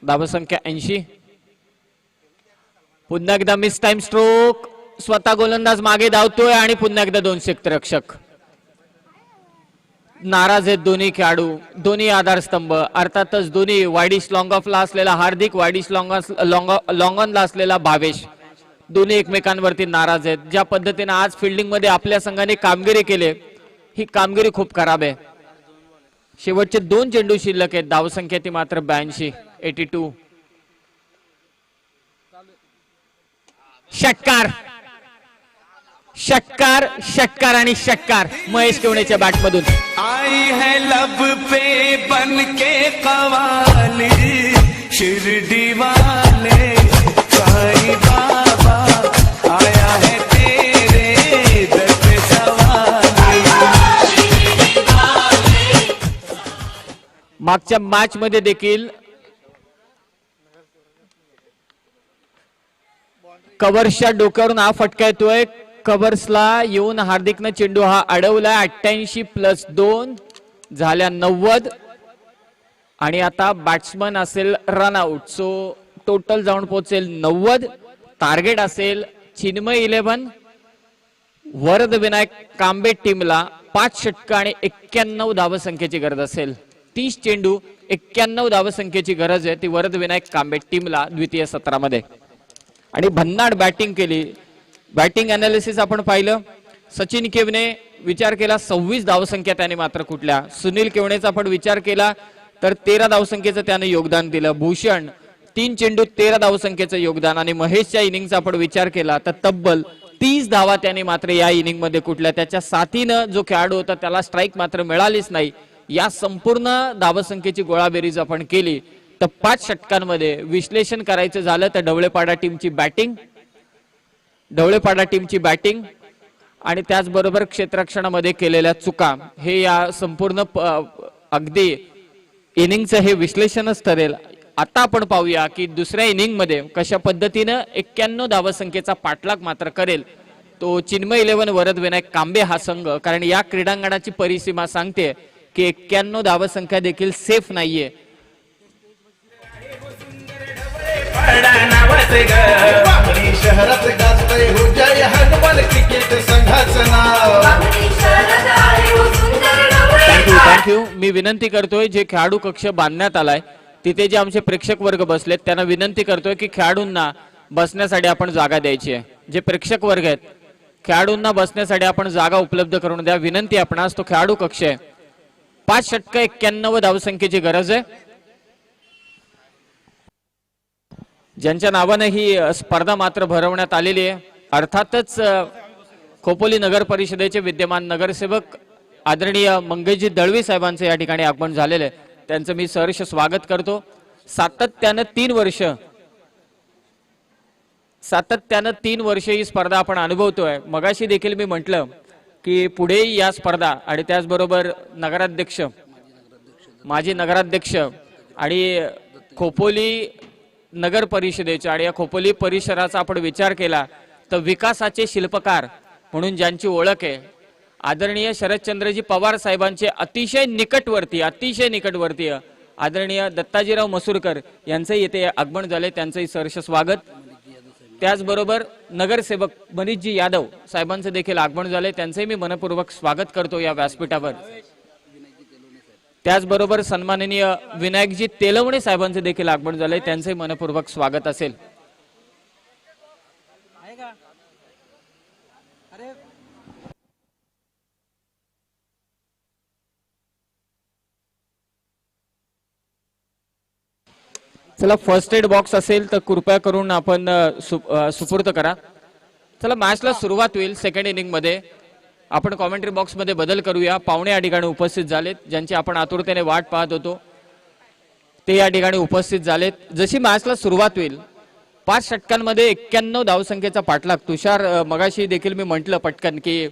धावसंख्या 80. पुन्हा एकदा मिस टाइम स्ट्रोक. स्वतः गोलंदाज मागे धावतोय आणि पुन्हा एकदा 2 क्षेत्ररक्षक. नाराज आहेत दोन्ही खेळाडू. दोन्ही आधारस्तंभ अर्थातच दोन्ही वाईडिश लॉंग ऑफला असलेला हार्दिक वाईडिश लॉंग ऑनला असलेला भावेश दोन्ही एकमेकांवरती नाराज आहेत. ज्या पद्धतीने आज फिल्डिंग मध्ये आपल्या संघाने कामगिरी केली ही कामगिरी खूप खराब आहे. शेवटचे 2 चेंडू शिल्लक आहेत. धावसंख्या ती मात्र 82. 82. षटकार षटकार षटकार आणि षटकार महेश किवणेच्या बॅटमधून. आई है लब पे बन के कवाली शिरडी वाले साईं बाबा आया है तेरे दर पे सवाली. मागच्या मॅच मध्ये देखील कव्हर्सच्या डोक्यावरून हा फटका येतोय. कव्हर्सला येऊन हार्दिकनं चेंडू हा अडवलाय. 88 + 2 झाल्या 90 आणि आता बॅट्समन असेल रनआउट. सो टोटल जाऊन पोहोचेल 90. टार्गेट असेल चिन्मय 11 वरद विनायक कांबे टीमला 5 षटक आणि 91 धावसंख्येची गरज असेल. 30 चेंडू 91 धावसंख्येची गरज आहे ती वरद विनायक कांबे टीमला द्वितीय सत्रामध्ये. आणि भन्नाट बॅटिंग केली. बॅटिंग अनालिसिस आपण पाहिलं. सचिन केवने विचार केला 26 धावसंख्या त्याने मात्र कुठल्या. सुनील केवणेचा आपण विचार केला तर 13 धावसंख्येचं त्याने योगदान दिलं. भूषण 3 चेंडू 13 धावसंख्येचं योगदान. आणि महेशच्या इनिंगचा आपण विचार केला तर तब्बल 30 धावा त्याने मात्र या इनिंग मध्ये कुठल्या. त्याच्या साथीनं जो खेळाडू होता त्याला स्ट्राईक मात्र मिळालीच नाही. या संपूर्ण धावसंख्येची गोळाबेरीज आपण केली तर 5 षटकांमध्ये विश्लेषण करायचं झालं तर ढवळेपाडा टीमची बॅटिंग आणि त्याचबरोबर क्षेत्ररक्षणामध्ये केलेल्या चुका हे या संपूर्ण अगदी इनिंगचं हे विश्लेषणच ठरेल. आता आपण पाहूया की दुसऱ्या इनिंग मध्ये कशा पद्धतीनं 91 धावसंख्येचा पाठलाग मात्र करेल तो चिन्मय 11 वरद विनायक कांबे हा संघ. कारण या क्रीडांगणाची परिसीमा सांगते की 91 धावसंख्या देखील सेफ नाहीये. वांगणी शहरात गाजतंय हो जय हनुमान क्रिकेट संघाचं नाव. थँक्यू. मी विनंती करतोय जे खेळाडू कक्ष बांधण्यात आलाय तिथे जे आमचे प्रेक्षक वर्ग बसलेत त्यांना विनंती करतोय की खेळाडूंना बसण्यासाठी आपण जागा द्यायची आहे. जे प्रेक्षक वर्ग आहेत खेळाडूंना बसण्यासाठी आपण जागा उपलब्ध करून द्या. विनंती आपणास तो खेळाडू कक्ष आहे. 5 षटक 91 धावसंख्येची गरज आहे. ज्यांच्या नावाने ही स्पर्धा मात्र भरवण्यात आलेली आहे. अर्थातच खोपोली नगर परिषदेचे विद्यमान नगरसेवक आदरणीय मंगेशजी दळवी साहेबांचे या ठिकाणी आगमन झालेले आहे. त्यांचं मी सहर्ष स्वागत करतो. सातत्यानं 3 वर्ष ही स्पर्धा आपण अनुभवतोय. मगाशी देखील मी म्हटलं की पुढे या स्पर्धा आणि त्याचबरोबर नगराध्यक्ष, माजी नगराध्यक्ष आणि खोपोली नगर परिषदेच्या आणि या खोपोली परिसराचा आपण विचार केला तर विकासाचे शिल्पकार म्हणून ज्यांची ओळख आहे आदरणीय शरदचंद्रजी पवार साहेबांचे अतिशय निकटवर्तीय आदरणीय दत्ताजीराव मसूरकर यांचंही येथे आगमन झाले. त्यांचंही सहर्ष स्वागत. त्याचबरोबर नगरसेवक मनीषजी यादव साहेबांचं देखील आगमन झाले. त्यांचंही मी मनपूर्वक स्वागत करतो या व्यासपीठावर. त्याचबरोबर सन्माननीय विनायकजी तेलवणे साहेबांचे देखील आगमन झाले. त्यांचंही मनपूर्वक स्वागत असेल. चला, फर्स्ट एड बॉक्स असेल तर कृपया करून आपण सुपूर्द करा. चला, मॅचला सुरुवात होईल. सेकंड इनिंग मध्ये आपण कॉमेंट्री बॉक्स मध्ये बदल करूया. पाहुणे या ठिकाणी उपस्थित झालेत, ज्यांची आपण आतुरतेने वाट पाहत होतो ते या ठिकाणी उपस्थित झालेत. जशी मॅचला सुरुवात होईल 5 षटकांमध्ये 91 धावसंख्येचा पाठलाग. तुषार, मगाशी देखील मी म्हटलं पटकन की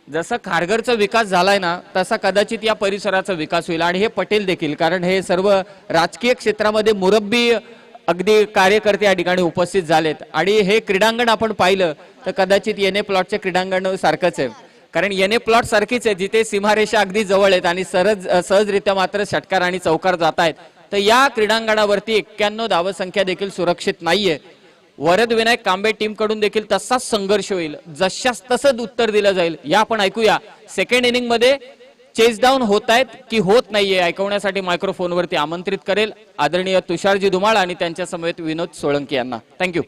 जसा खारघरचा विकास झालाय ना तसा कदाचित या परिसराचा विकास होईल. आणि हे पटेल देखील, कारण हे सर्व राजकीय क्षेत्रामध्ये मुरब्बी अगदी कार्यकर्ते या ठिकाणी उपस्थित झालेत. आणि हे क्रीडांगण आपण पाहिलं तर कदाचित येणे प्लॉटच्या क्रीडांगण सारखंच आहे, कारण येणे प्लॉट सारखीच आहे जिथे सीमारेषा अगदी जवळ आहेत आणि सहजरित्या मात्र षटकार आणि चौकार जात आहेत. तर या क्रीडांगणावरती 91 धावसंख्या देखील सुरक्षित नाहीये. वरद विनायक कांबे टीम कडून देखील तसाच संघर्ष होईल, जशास तसंच उत्तर दिलं जाईल. या आपण ऐकूया. सेकंड इनिंग मध्ये चेस डाऊन होत आहेत की होत नाहीये ऐकवण्यासाठी मायक्रोफोनवरती आमंत्रित करेल आदरणीय तुषारजी धुमाळ आणि त्यांच्या समवेत विनोद सोळंकी यांना. थँक्यू.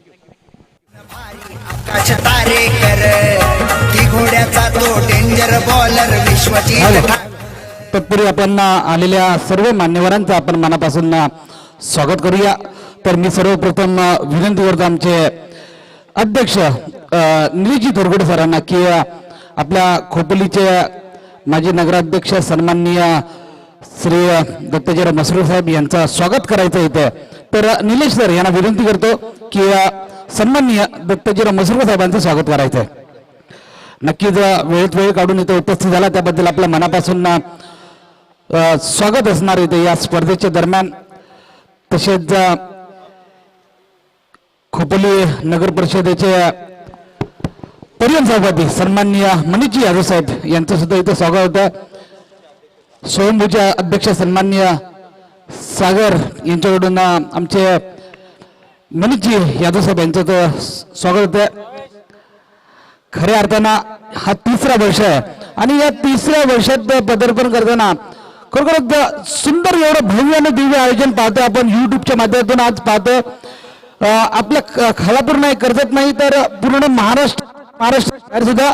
आकाश तारेकर ती घोड्याचा तो डेंजर बॉलर विश्वजीत. तत्पूर्वी आपण आलेल्या सर्व मान्यवरांचं आपण मनापासून स्वागत करूया. तर मी सर्वप्रथम विनंती करतो आमचे अध्यक्ष निलेशजी थोरगोडे सरांना की आपल्या खोपोलीचे माजी नगराध्यक्ष सन्माननीय श्री दत्ताजीराव मसूर साहेब यांचं स्वागत करायचं इथे. तर निलेश सर यांना विनंती करतो की सन्माननीय दत्ताजीराव मसूर साहेबांचं स्वागत करायचं आहे. नक्कीच वेळेत वेळ काढून इथे उपस्थित झाला त्याबद्दल आपल्या मनापासून स्वागत असणार इथे या स्पर्धेच्या दरम्यान. तसेच खोपोली नगर परिषदेचे परियन सभापती सन्माननीय मनीषजी यादव साहेब यांचं सुद्धा इथे स्वागत होतं. स्वयंभूच्या अध्यक्ष सन्माननीय सागर यांच्याकडून आमचे मनीषजी यादव साहेब यांचं तर स्वागत होतं. खऱ्या अर्थानं हा 3रा वर्ष आहे आणि या 3ऱ्या वर्षात पदार्पण करताना खरोखरच सुंदर एवढं भव्य आणि दिव्य आयोजन पाहतो आपण युट्यूबच्या माध्यमातून. आज पाहतो आपल्या खालापूर नाही, कर्जत नाही तर पूर्ण महाराष्ट्र सुद्धा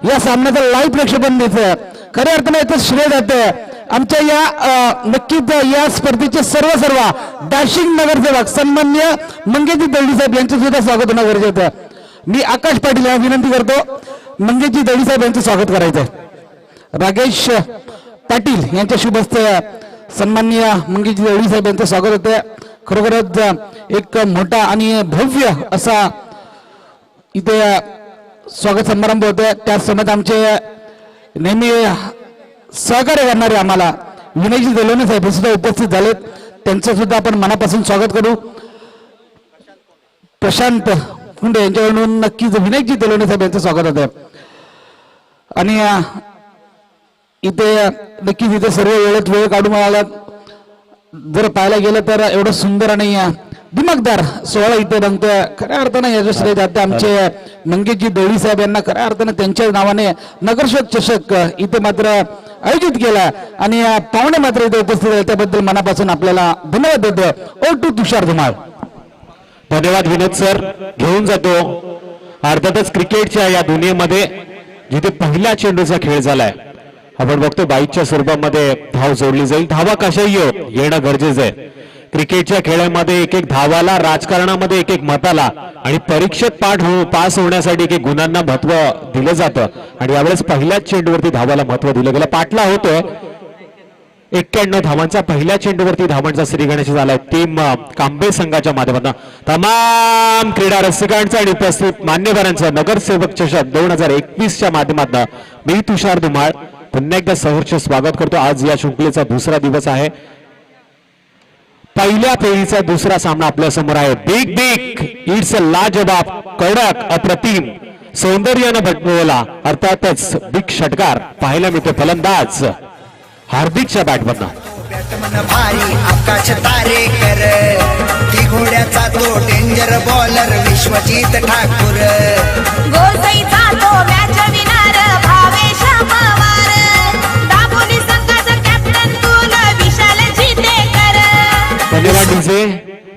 या सामन्याचं लाईव्ह प्रक्षेपण दिसतं. खऱ्या अर्थानं याचं श्रेय जातं आमच्या या नक्कीच या स्पर्धेचे सर्व डॅशिंग नगरसेवक सन्माननीय मंगेशजी दळवी साहेब यांचं सुद्धा स्वागत होणं गरजेचं. मी आकाश पाटील यांना विनंती करतो मंगेशजी दळवी साहेब यांचं स्वागत करायचं. राकेश पाटील यांच्या शुभ हस्ते सन्माननीय मंगेशजी दळवी साहेब यांचं स्वागत होतं. खरोखरच एक मोठा आणि भव्य असा इथे स्वागत समारंभ होतोय. त्याचसोबत आमचे नेहमी सहकार्य करणारे आम्हाला विनयजी तेलवणे साहेब सुद्धा उपस्थित झालेत. त्यांचं सुद्धा आपण मनापासून स्वागत करू. प्रशांत कुंडे यांच्याकडून नक्कीच विनायकजी तेलवणे साहेब यांचं स्वागत होतं. आणि इथे नक्कीच इथे सर्व वेळेत वेळ काढून आला. जर पाहायला गेलं तर एवढं सुंदर आणि दिमागदार सोहळा इथे रंगतोय. खऱ्या अर्थानं याचं श्रेय जाते आमचे मंगेशजी दळवी साहेब यांना. खऱ्या अर्थानं त्यांच्या नावाने नगरसेवक चषक इथे मात्र आयोजित केला आणि पाहुणे मात्र इथे उपस्थित आहेत. त्याबद्दल मनापासून आपल्याला धन्यवाद देतो. ओ टू तुषार धुमाळ. धन्यवाद विनोद सर. घेऊन जातो. अर्थातच क्रिकेटच्या या दुनियेमध्ये जिथे पहिल्या चेंडूचा खेळ झालाय आपण बघतो 22च्या स्वरूपामध्ये धाव जोडली जाईल. धावा कशाही येणं गरजेचं आहे. क्रिकेटच्या खेळामध्ये एक एक धावाला, राजकारणामध्ये एक एक मताला आणि परीक्षेत पास होण्यासाठी एक एक गुणांना महत्व दिलं जातं आणि यावेळेस पहिल्याच चेंडूवरती धावाला महत्व दिलं गेलं. पाटला होतोय 91 धावांचा, पहिल्या चेंडूवरती धावांचा श्रीगणेश झालाय टीम कांबे संघाच्या माध्यमातून. तमाम क्रीडा रसिकांचं आणि उपस्थित मान्यवरांचं नगरसेवक चषक 2021च्या माध्यमातून मी तुषार धुमाळ पुन्हा एकदा सहर्ष स्वागत करतो. आज या शृंखलेचा दुसरा दिवस आहे. पहिल्या फेरीचा दुसरा सामना आपल्या समोर आहे. बिग बिग इट्स अ लाजवाब, कडक, अप्रतिम, सौंदर्यानं भटकवला अर्थातच बिग षटकार पाहायला मिळतो. फलंदाज हार्दिकच्या बॅटमधनं बॅटमन भारी आकाश तारेकर, ती घोड्याचा तो डेंजर बॉलर विश्वजित ठाकूर. गोसाईचा तो मॅच विनार भावेश पवार, दापोली संघाचा कॅप्टन तुल विशाल जितेकर. धन्यवाद डीजे.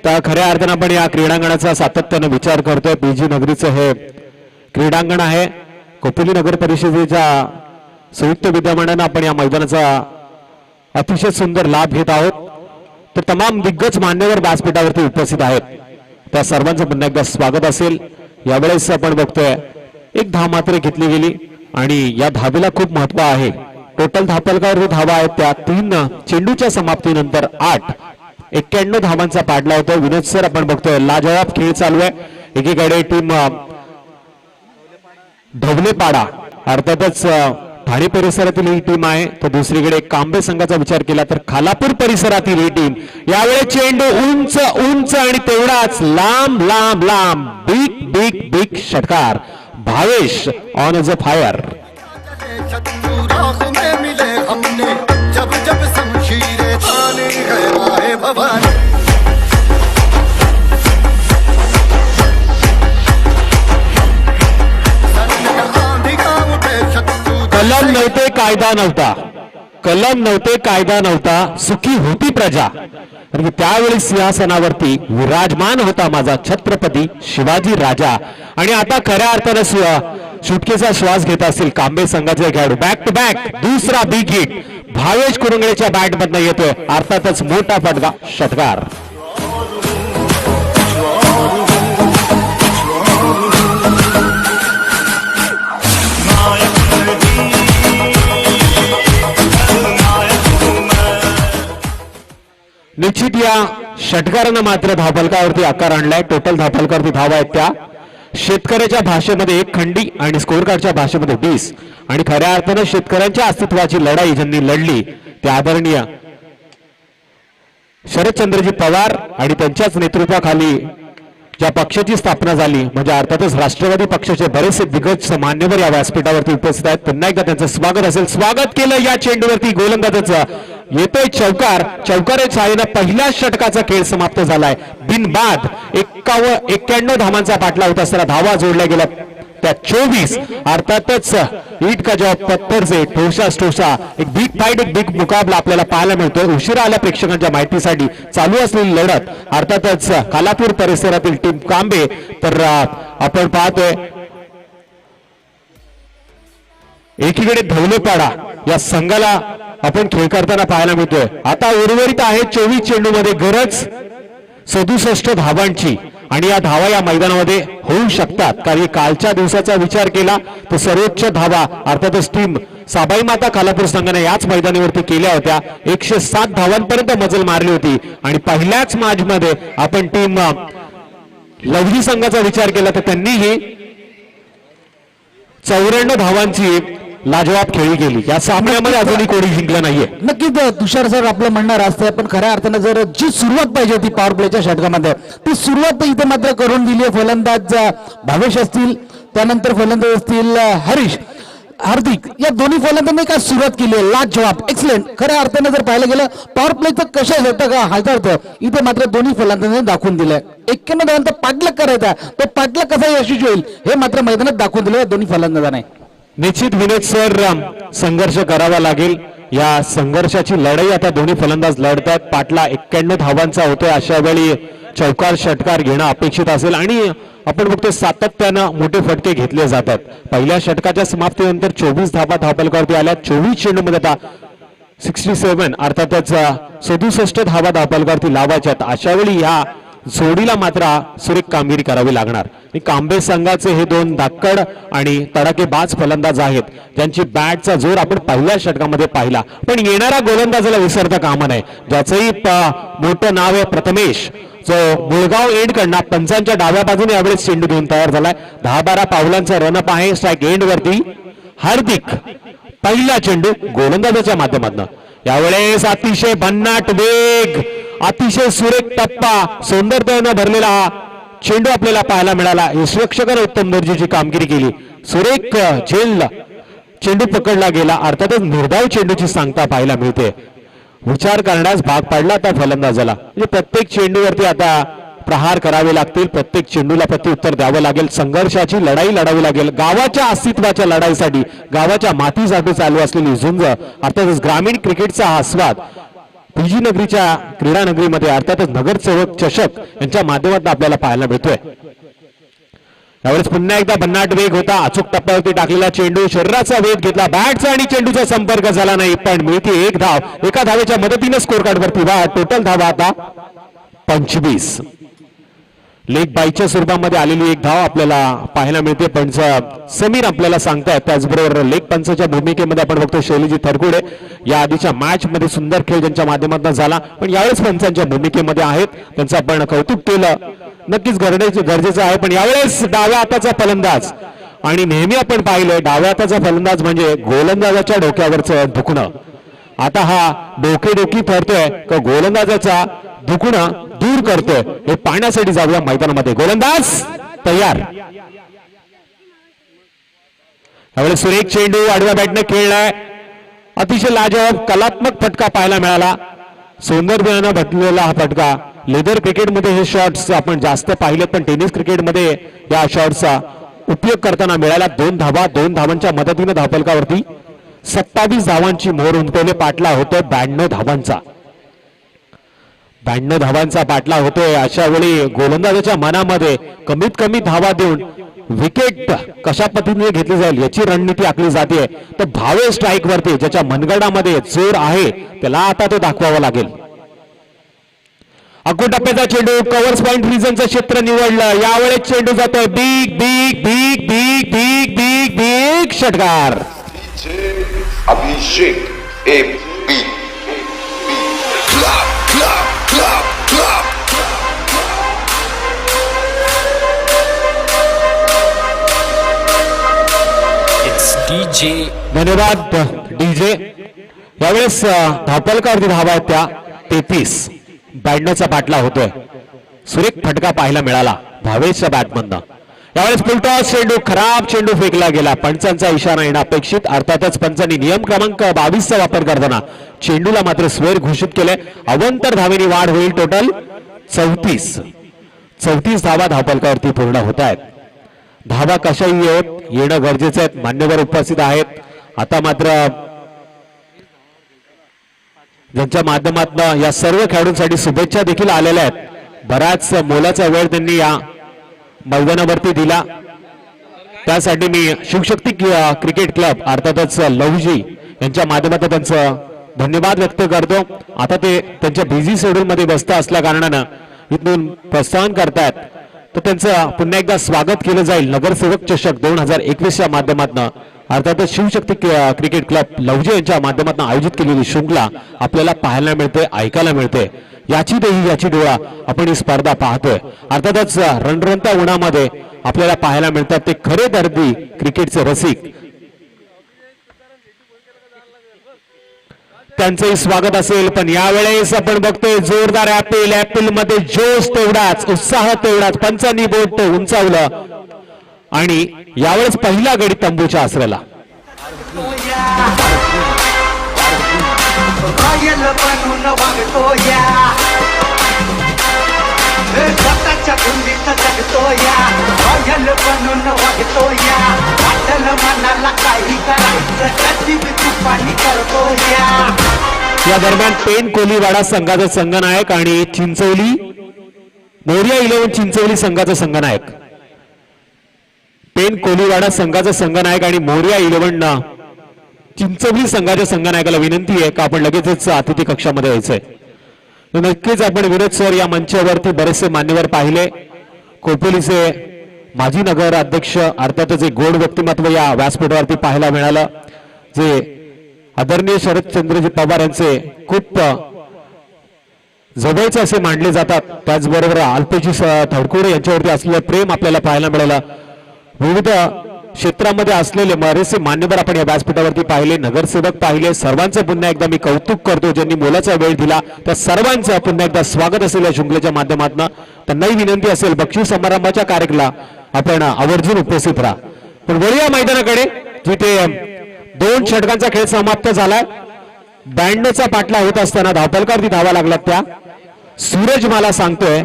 तर खऱ्या अर्थानं आपण या क्रीडांगणाचा सातत्यानं विचार करतोय. पीजी नगरीचं हे क्रीडांगण आहे. खोपोली नगर परिषदेच्या संयुक्त विद्यमानानं आपण या मैदानाचा अतिशय सुंदर लाभ घेत आहोत. तर तमाम दिग्गज मान्यवर व्यासपीठावरती उपस्थित आहेत. त्या सर्वांचं पुन्हा एकदा स्वागत असेल. यावेळेस आपण बघतोय एक धाव मात्र घेतली गेली आणि या धावेला खूप महत्व आहे. टोटल धापलकावर धावा आहेत त्या 3 चेंडूच्या समाप्तीनंतर 8. 91 धावांचा पाडला होता. विनोद सर आपण बघतोय लाजवाब खेळ चालू आहे. एकीकडे टीम ढवलेपाडा अर्थातच ठाणे परिसरातील ही टीम आहे, तर दुसरीकडे कांबे संघाचा विचार केला तर खालापूर परिसरातील ही टीम. यावेळी चेंडू उंच उंच आणि तेवढाच लांब लांब लांब. बिग बिग बिग षटकार. Bhavesh on as a fire. कलम नव्हते कायदा नव्हता, कलम नव्हते कायदा नव्हता, सुखी होती प्रजा. आणि त्यावेळी सिंहासनावरती विराजमान होता माझा छत्रपती शिवाजी राजा. आणि आता खऱ्या अर्थानं सुटकेचा श्वास घेत असतील कांबे संघाचे खेळाडू. बॅक टू बॅक दुसरा बिग हिट भावेश कुरुंगळेच्या बॅटमधनं येतोय. अर्थातच मोठा फटका षटकार. निश्चित या षटकारानं मात्र धावफलकावरती आकार आणलाय. टोटल धावफलकावरती धावा आहेत त्या शेतकऱ्याच्या भाषेमध्ये 1 खंडी आणि स्कोर कार्डच्या भाषेमध्ये 20. आणि खऱ्या अर्थानं शेतकऱ्यांच्या अस्तित्वाची लढाई ज्यांनी लढली ते आदरणीय शरदचंद्रजी पवार आणि त्यांच्याच नेतृत्वाखाली ज्या पक्षाची स्थापना झाली म्हणजे अर्थातच राष्ट्रवादी पक्षाचे बरेचसे दिग्गज मान्यवर या व्यासपीठावरती उपस्थित आहेत. पुन्हा एकदा त्यांचं स्वागत असेल. स्वागत केलं या चेंडूवरती गोलंदाजाचं. येतोय चौकार. चौकाराच्या साहाय्यानं पहिल्या षटकाचा खेळ समाप्त झालाय. बिनबाद 91 धावांचा पाठला होता असताना धावा जोडल्या गेल्या त्या 24. अर्थातच ईट का जवाब पत्थर से ठोसा एक बिग फाईट, एक बिग मुकाबला आपल्याला पाहायला मिळतोय. उशिरा आल्या प्रेक्षकांच्या माहितीसाठी चालू असलेली लढत अर्थातच खालापूर परिसरातील टीम कांबे. तर आपण पाहतोय एकीकडे धवलेपाडा या संघाला आपण खेळ करताना पाहायला मिळतोय. आता उर्वरित आहे 24 चेंडूमध्ये गरज 67 धावांची आणि या धावा या मैदानामध्ये होऊ शकतात. कारण कालच्या दिवसाचा विचार केला तर सर्वोच्च धावा अर्थातच टीम साबाई माता खालापूर संघाने याच मैदानावरती केल्या होत्या. 107 धावांपर्यंत मजल मारली होती. आणि पहिल्याच मॅच मध्ये आपण टीम लवली संघाचा विचार केला तर त्यांनीही 94 धावांची लाजवाब खेळी गेली. या सामन्यामध्ये अजूनही कोणी जिंकलं नाहीये. नक्कीच तुषार सर आपलं म्हणणं असतंय, पण खऱ्या अर्थानं जर जी सुरुवात पाहिजे होती पॉवर प्लेच्या षटकामध्ये ती सुरुवात इथे मात्र करून दिली. फलंदाज भावेश असतील, त्यानंतर फलंदाज असतील हरीश, हार्दिक या दोन्ही फलंदाजांनी काय सुरुवात केली आहे लाजवाब, एक्सलेंट. खऱ्या अर्थानं जर पाहायला गेलं पॉवर प्लेचं कशा होतं का हाताळतं इथे मात्र दोन्ही फलंदाजांनी दाखवून दिलंय. 91 धावांचा पाठलाग करायचा तो पाठलाग कसा यशस्वी होईल हे मात्र मैदानात दाखवून दिलं दोन्ही फलंदाजांनी. निश्चित विनोद सर संघर्ष करावा लागेल. या संघर्षाची लढाई आता दोन्ही फलंदाज लढतात. पाटला 91 धावांचा होतोय. अशा वेळी चौकार षटकार घेणं अपेक्षित असेल आणि आपण बघतो सातत्यानं मोठे फटके घेतले जातात. पहिल्या षटकाच्या समाप्तीनंतर 24 धावा धावफलकावरती आल्या. 24 चेंडूमध्ये आता 67 अर्थातच 67 धावा धावपलकावरती लावायच्यात. अशा वेळी या जोडीला मात्र सुरेख कामगिरी करावी लागणार. कांबे संघाचे हे दोन धाकड आणि तडाखेबाज फलंदाज आहेत ज्यांची बॅटचा जोर आपण पहिल्या षटकामध्ये पाहिला. पण येणारा गोलंदाजाला विसरता कामा नये, ज्याचंही मोठं नाव आहे प्रथमेश, जो मुळगाव एंड कडनं पंचांच्या डाव्या बाजूने यावेळेस चेंडू घेऊन तयार झालाय. 10-12 पावलांचा रनअप आहे. स्ट्राईक एंड वरती हार्दिक पहिला चेंडू गोलंदाजाच्या माध्यमातून. यावेळेस अतिशय भन्नाट वेग, अतिशय सुरेख टप्पा, सौंदर्यानं भरलेला हा चेंडू आपल्याला पाहायला मिळाला. यशरक्षकाने उत्तम दर्जाची कामगिरी केली. सुरेख झेल चेंडू पकडला गेला. अर्थातच निर्धाव चेंडूची सांगता पाहायला मिळते. विचार करण्यास भाग पाडला आता फलंदाजाला. म्हणजे प्रत्येक चेंडूवरती आता प्रहार करावे लागतील, प्रत्येक चेंडूला प्रत्युत्तर द्यावं लागेल, संघर्षाची लढाई लढावी लागेल. गावाच्या अस्तित्वाच्या लढाईसाठी, गावाच्या मातीसाठी चालू असलेली झुंज, अर्थातच ग्रामीण क्रिकेटचा हा आस्वाद पीजी नगरीच्या क्रीडा नगरीमध्ये अर्थातच नगरसेवक चषक यांच्या माध्यमातून आपल्याला पाहायला मिळतोय. यावेळेस पुन्हा एकदा भन्नाट वेग होता. अचूक टप्प्यावरती टाकलेला चेंडू, शरीराचा वेग घेतला, बॅटचा आणि चेंडूचा संपर्क झाला नाही, पण मिळते एक धाव. एका धावेच्या मदतीने स्कोर कार्ड वरती वाढ. टोटल धावा आता 25. लेग बाईच्या स्वरूपामध्ये आलेली एक धाव आपल्याला पाहायला मिळते. पंच समीर आपल्याला सांगतायत. त्याचबरोबर लेग पंचाच्या भूमिकेमध्ये आपण बघतो शैलीजी थरकुडे. या आधीच्या मॅच मध्ये सुंदर खेळ ज्यांच्या माध्यमातून झाला, पण यावेळेस पंचांच्या भूमिकेमध्ये आहेत. त्यांचं आपण कौतुक केलं, नक्कीच गरजेचं आहे. पण यावेळेस डाव्या हाताचा फलंदाज, आणि नेहमी आपण पाहिलंय डाव्या हाताचा फलंदाज म्हणजे गोलंदाजाच्या डोक्यावरचं दुखणं. आता हा डोकेडोकी ठरतोय का गोलंदाजाचा दुखणं दूर करतोय, हे पाहण्यासाठी जाऊया मैदानामध्ये. गोलंदाज तयार. यावेळेस सुरेख चेंडू आडव्या बॅटने खेळलाय. अतिशय लाजवाब कलात्मक फटका पाहायला मिळाला. सौंदर्यानं भटलेला हा फटका. लेदर क्रिकेटमध्ये हे शॉट्स आपण जास्त पाहिलेत, पण टेनिस क्रिकेटमध्ये या शॉट्सचा उपयोग करताना मिळाला. 2 धावा, 2 धावांच्या मदतीनं धावफलकावरती 27 धावांची मोहर उमटवले. पाटला होतोय 92 धावांचा. 92 धावांचा पाटला होतोय. अशा वेळी गोलंदाजाच्या मनामध्ये कमीत कमी धावा देऊन विकेट कशा पद्धतीने घेतली जाईल याची रणनीती आखली जाते. तर भावे स्ट्राईक वरती ज्याच्या मनगडामध्ये जोर आहे त्याला आता तो दाखवावा लागेल. अकू टप्प्याचा चेंडू, कव्हर्स पॉइंट रिजनचं क्षेत्र निवडलं. यावेळेस चेंडू जातोय big big big big big big big षटकार. अभिषेक AP. धन्यवाद डीजे. यावेळेस धावपलकावरती धावा आहेत त्या 33. 92चा पाटला होतोय. सुरेख फटका पाहायला मिळाला भावेशच्या बॅटमधनं. यावेळेस फुलटॉस चेंडू, खराब चेंडू फेकला गेला. पंचांचा इशारा येणं अपेक्षित. अर्थातच पंचांनी नियम क्रमांक 22चा वापर करताना चेंडूला मात्र स्वेर घोषित केले. अवंतर धावेनी वाढ होईल. टोटल 34 धावा धावपलकावरती पूर्ण होत आहेत. धावा कशाही येणं गरजेचं आहे. मान्यवर उपस्थित आहेत. आता मात्र ज्यांच्या माध्यमातून या सर्व खेळाडूंसाठी शुभेच्छा देखील आलेल्या आहेत. बराच मोलाचा वेळ त्यांनी या मैदानावरती दिला. त्यासाठी मी शिवशक्ती क्रिकेट क्लब अर्थातच लवजी यांच्या माध्यमातून त्यांचं धन्यवाद व्यक्त करतो. आता ते त्यांच्या बिझी शेड्यूल मध्ये व्यस्त असल्या कारणानं इथून प्रस्थान करतायत, तर त्यांचं पुन्हा एकदा स्वागत केलं जाईल. नगरसेवक चषक 2021च्या माध्यमातून अर्थातच शिवशक्ती क्रिकेट क्लब लवजी यांच्या माध्यमातून आयोजित केलेली शृंखला आपल्याला पाहायला मिळते, ऐकायला मिळते. याची देही याची डोळा आपण ही स्पर्धा पाहतोय. अर्थातच रणरणत्या उन्हामध्ये आपल्याला पाहायला मिळतात ते खरे दर्दी क्रिकेटचे रसिक. त्यांचंही स्वागत असेल. पण यावेळेस आपण बघतोय जोरदार ऍपिल मध्ये जोश तेवढाच, उत्साह तेवढाच. पंचांनी बोट उंचावलं आणि यावेळेस पहिला गडी तंबूच्या आसऱ्याला. स्वतःच्या धुंदीत जगतो या, रॉयल बनून वागतो या. वाटलं मनाला काही करायचं कधी बी तुफानी करतो या. या दरम्यान पेन कोलीवाडा संघाचा संघनायक आणि चिंचवली मोरिया 11 चिंचवली संघाचा संघनायक. पेन कोलीवाडा संघाचा संघनायक आणि मोरिया 11 चिंचवली संघाच्या संघनायकाला विनंती आहे का आपण लगेचच अतिथी कक्षामध्ये यायचंय. तर नक्कीच आपण विनोद सर या मंचावरती बरेचसे मान्यवर पाहिले. खोपोलीचे माजी नगर अध्यक्ष अर्थातच एक गोड व्यक्तिमत्व या व्यासपीठावरती पाहायला मिळालं, जे आदरणीय शरदचंद्रजी पवार यांचे खूप जवळचे असे मानले जातात. त्याचबरोबर अल्पेजी थडकुडे यांच्यावरती असलेलं प्रेम आपल्याला पाहायला मिळालं. विविध क्षेत्रामध्ये असलेले बरेचसे मान्यवर आपण या व्यासपीठावरती पाहिले, नगरसेवक पाहिले. सर्वांचं पुन्हा एकदा मी कौतुक करतो ज्यांनी मोलाचा वेळ दिला. त्या सर्वांचं पुन्हा एकदा स्वागत असेल या शृंखलेच्या माध्यमातून. त्यांनाही विनंती असेल बक्षीस समारंभाच्या कार्यक्रमाला आपण आवर्जून उपस्थित राहा. पण वळूया मैदानाकडे, जिथे 2 षटकांचा खेळ समाप्त झालाय. 92चा पाठला होत असताना धावपलकावरती धावा लागलात. त्या सूरज मला सांगतोय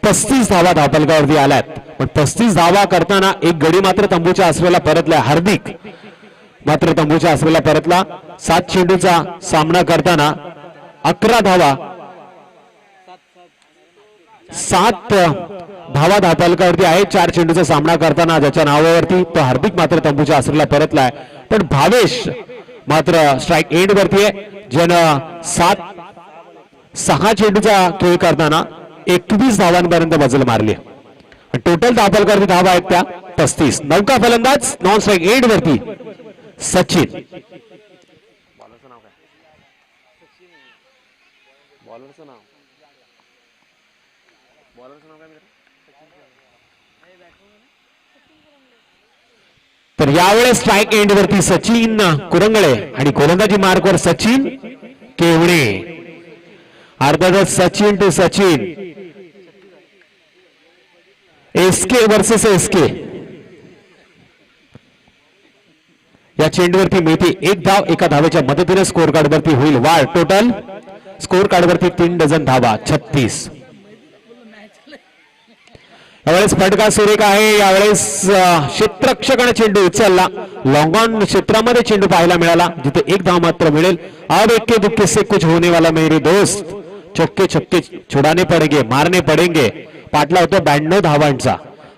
35 धावा धावपलकावरती आल्यात. पण 35 धावा करताना एक गडी मात्र तंबूच्या आसऱ्याला परतला. हार्दिक मात्र तंबूच्या आसऱ्याला परतला. 7 चेंडूचा सामना करताना 11 धावा, 7 धावा धावपलकावरती आहे. 4 चेंडूचा सामना करताना ज्याच्या नावावरती तो हार्दिक मात्र तंबूच्या आसऱ्याला परतलाय. पण भावेश मात्र स्ट्राइक एंड वरती आहे, ज्यानं 6 चेंडूचा खेळ करताना 21 धावांपर्यंत मजल मारली. टोटल धावपलकावरती धावा आहेत त्या 35. नौका फलंदाज नॉन स्ट्राइक एंड वरती सचिन. तर यावेळेस स्ट्राइक एंड वरती सचिन कुरंगळे आणि गोलंदाजी मार्कवर सचिन केवणे. अर्थातच Sachin to Sachin, SK versus SK. या चेंडूवरती मिळते 1 धाव. एका धावेच्या मदतीने स्कोर कार्ड वरती होईल वाढ. टोटल स्कोर कार्ड वरती 3 डझन धावा 36. यावेळेस फटका सुरेख आहे. यावेळेस क्षेत्ररक्षकाने चेंडू उचलला. लॉंग ऑन क्षेत्रामध्ये चेंडू पाहायला मिळाला, जिथे 1 धाव मात्र मिळेल. अब इक्के दुक्के से कुछ होने वाला मेरे दोस्त, चौके छक्के छुडाने पडेंगे, मारने पडेंगे. पाठला होतो 92 धावांचा.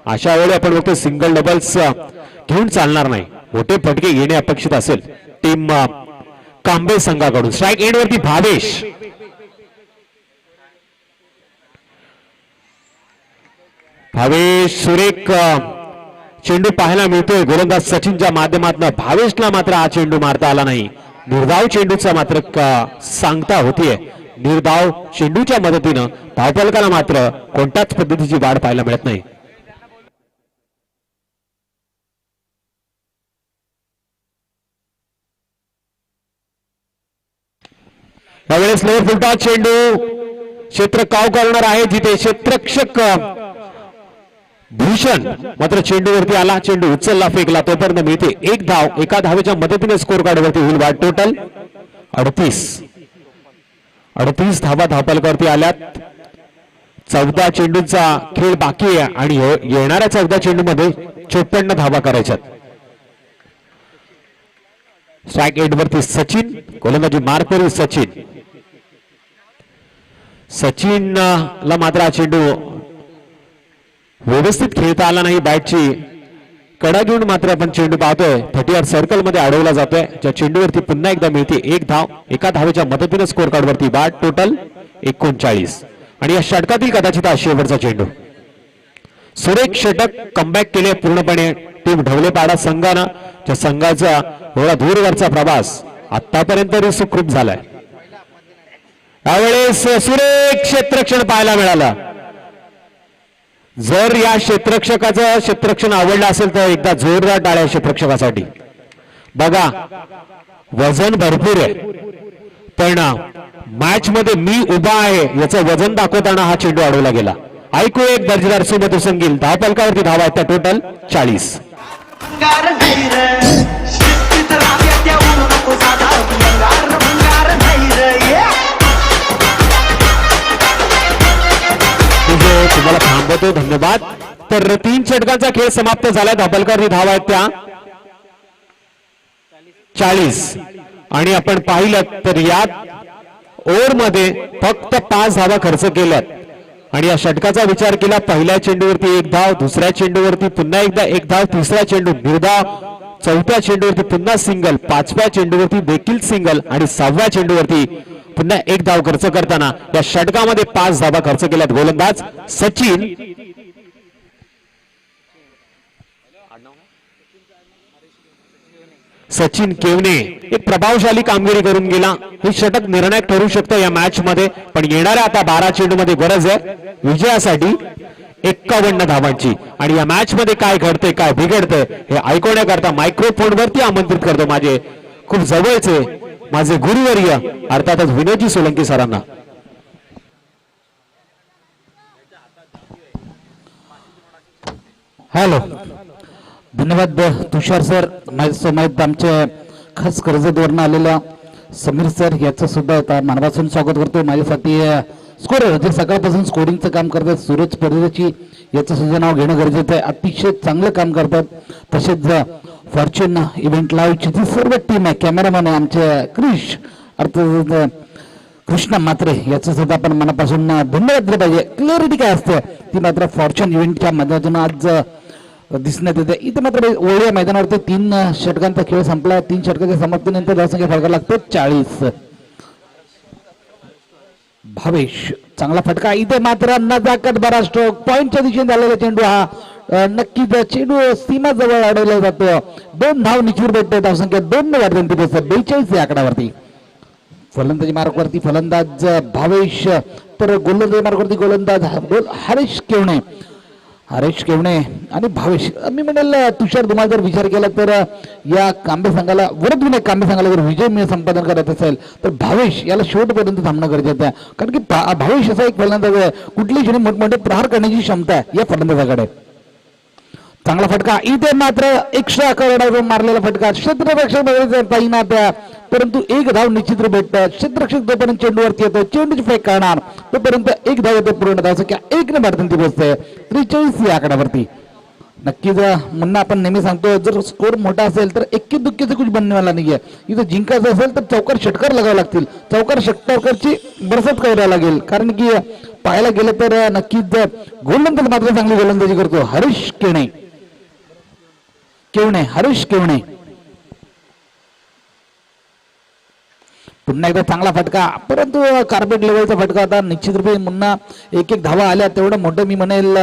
अशा वेळी आपण बघतो सिंगल डबल्स घेऊन चालणार नाही, मोठे फटके येणे अपेक्षित असेल टीम कांबे संघाकडून. स्ट्राइक एंड वरती भावेश. भावेश सुरेख चेंडू पाहायला मिळतोय गोलंदाज सचिनच्या माध्यमातून. भावेशला मात्र हा चेंडू मारता आला नाही. निर्धाव चेंडूचा मात्र सांगता होतीये. निर्धाव चेंडूच्या मदतीनं धावपलकाला मात्र कोणत्याच पद्धतीची वाढ पाहायला मिळत नाही. यावेळेस लोअर फुलटॉस चेंडू क्षेत्र काव करणार आहे, जिथे क्षेत्ररक्षक भूषण मात्र चेंडूवरती आला. चेंडू उचलला, फेकला, तोपर्यंत मिळते 1 धाव. एका धावेच्या मदतीने स्कोर कार्ड वरती होईल वाढ. टोटल 38 धावा धावपलकावरती आल्यात. 14 चेंडूंचा खेळ बाकी आहे आणि येणाऱ्या 14 चेंडूमध्ये 54 धावा करायच्यात. स्ट्राइक एंड वरती सचिन, गोलंदाजी मार्कवर सचिन. सचिनला मात्र हा चेंडू व्यवस्थित खेळता आला नाही. बॅटची कडा घेऊन मात्र आपण चेंडू पाहतोय 30 सर्कल मध्ये अडवला जातोय. ज्या चेंडूवरती पुन्हा एकदा मिळते 1 धाव. एका धावेच्या मदतीने स्कोर कार्ड वरती वाढ. टोटल 39. आणि या षटकातील कदाचित हा शेवटचा चेंडू. सुरेख षटक कमबॅक केले पूर्णपणे टीम ढवलेपाडा संघानं. ज्या संघाचा थोडा दूरवरचा प्रवास आतापर्यंत सुखरूप झालाय. यावेळेस सुरेख क्षेत्ररक्षण पाहायला मिळालं. जर या क्षेत्ररक्षकाचं क्षेत्ररक्षण आवडलं असेल तर एकदा जोरदार टाळ्या क्षेत्ररक्षकासाठी. बघा वजन भरपूर आहे, पण मॅच मध्ये मी उभा आहे याचं वजन दाखवताना हा चेंडू अडवला गेला. ऐकू एक दर्जेदार सुमधुर संगीत. धावपलकावरती धावा आहेत त्या टोटल 40. तुम्हाला थांबवतो, धन्यवाद. तर 3 षटकांचा खेळ समाप्त झालाय. धावपलकावरती धावा आहेत त्या 40. आणि आपण पाहिलं तर यात ओव्हर मध्ये फक्त 5 धावा खर्च केल्यात. आणि या षटकाचा विचार केला, पहिल्या चेंडूवरती 1 धाव, दुसऱ्या चेंडूवरती पुन्हा एकदा 1 धाव, तिसरा चेंडू निर्धाव, चौथ्या चेंडूवरती पुन्हा सिंगल, पाचव्या चेंडूवरती देखील सिंगल आणि सहाव्या चेंडूवरती पुन्हा एक धाव खर्च करताना या षटकामध्ये 5 धावा खर्च केल्यात गोलंदाज सचिन. सचिन केवने एक प्रभावशाली कामगिरी करून गेला. हे षटक निर्णायक ठरू शकतं या मॅच मध्ये, पण येणाऱ्या आता 12 चेंडूमध्ये गरज आहे विजयासाठी 51 धावांची. आणि या मॅच मध्ये काय घडतंय काय बिघडतंय हे ऐकवण्याकरता मायक्रोफोन वरती आमंत्रित करतो माझे खूप जवळचे माझे गुरुवर्य अर्थातच विनोदजी सोलंकी सरांना. हॅलो, धन्यवाद तुषार सर. माझ्यासमोर आमचे खास कर्जतवरून आलेल्या समीर सर याचं सुद्धा आता मनापासून स्वागत करतो. माझ्यासाठी स्कोरर जे सकाळपासून स्कोरिंगचं काम करतात सूरज परदेशी याचं सुद्धा नाव घेणं गरजेचं आहे. अतिशय चांगलं काम करतात. तसेच फॉर्च्यून इव्हेंट लाईव्हची जी सर्व टीम आहे, कॅमेरामॅन आहे आमचे क्रिश अर्थात कृष्णा मात्रे याचं सुद्धा आपण मनापासून धन्यवाद दिले पाहिजे. क्लिअरिटी काय असते ती मात्र फॉर्च्यून इव्हेंटच्या माध्यमातून आज दिसण्यात येते. इथे मात्र ओळ्या मैदानावरती 3 षटकांचा खेळ संपला. 3 षटकाच्या समाप्तीनंतर धावसंख्या फरक लागतो 40. भावेश चांगला फटका. इथे मात्र नजाकत बरा स्ट्रोक. पॉइंटच्या दिशेने झालेला चेंडू हा नक्कीच चेंडू सीमा जवळ अडवला जातो. 2 धाव निचूर भेटते. धावसंख्या 2 ने वाढते. 42 या आकड्यावरती. फलंदाजी मार्कवरती फलंदाज भावेश, तर गोलंदाजी मार्कवरती गोलंदाज हरीश केवणे. हरीश केवणे आणि भावेश. मी म्हणेल तुषार, तुम्हाला जर विचार केला तर या कांबे संघाला वरद विनायक कांबे संघाला जर विजय संपादन करायचं असेल तर भावेश याला शेवटपर्यंत थांबणं गरजेचं आहे. कारण की भावेश असा एक फलंदाज आहे कुठलीही क्षणी मोठमोठे प्रहार करण्याची क्षमता आहे या फलंदाजाकडे. चांगला फटका. इथे मात्र एक्स्ट्रा करडा मारलेला फटका. क्षेत्ररक्षक ताईनात परंतु 1 धाव निश्चित भेटतं. क्षेत्ररक्षक जोपर्यंत चेंडूवरती येतो चेंडूची फेक करणार तोपर्यंत 1 धाव येते. पूर्ण धावसंख्या 1 ने भारतांती बसते 43 या आकड्यावरती. नक्कीच मुन्ना आपण नेहमी सांगतो जर स्कोर मोठा असेल तर इक्की दुक्कीचं कुछ बनने वाला नाहीये. इथं जिंकायचं असेल तर चौकार षटकार लगावे लागतील. चौकार षटकारची बरसात करायला लागेल. कारण की पाहायला गेलं तर नक्कीच गोलंदाज मात्र चांगली गोलंदाजी करतो हरीश केवणे. हरीश केवणे पुन्हा एकदा चांगला फटका. परंतु कार्पेट लेवलचा फटका होता. निश्चित रूपे मुन्ना 1-1 धावा आल्या तेवढं मोठं मी म्हणेल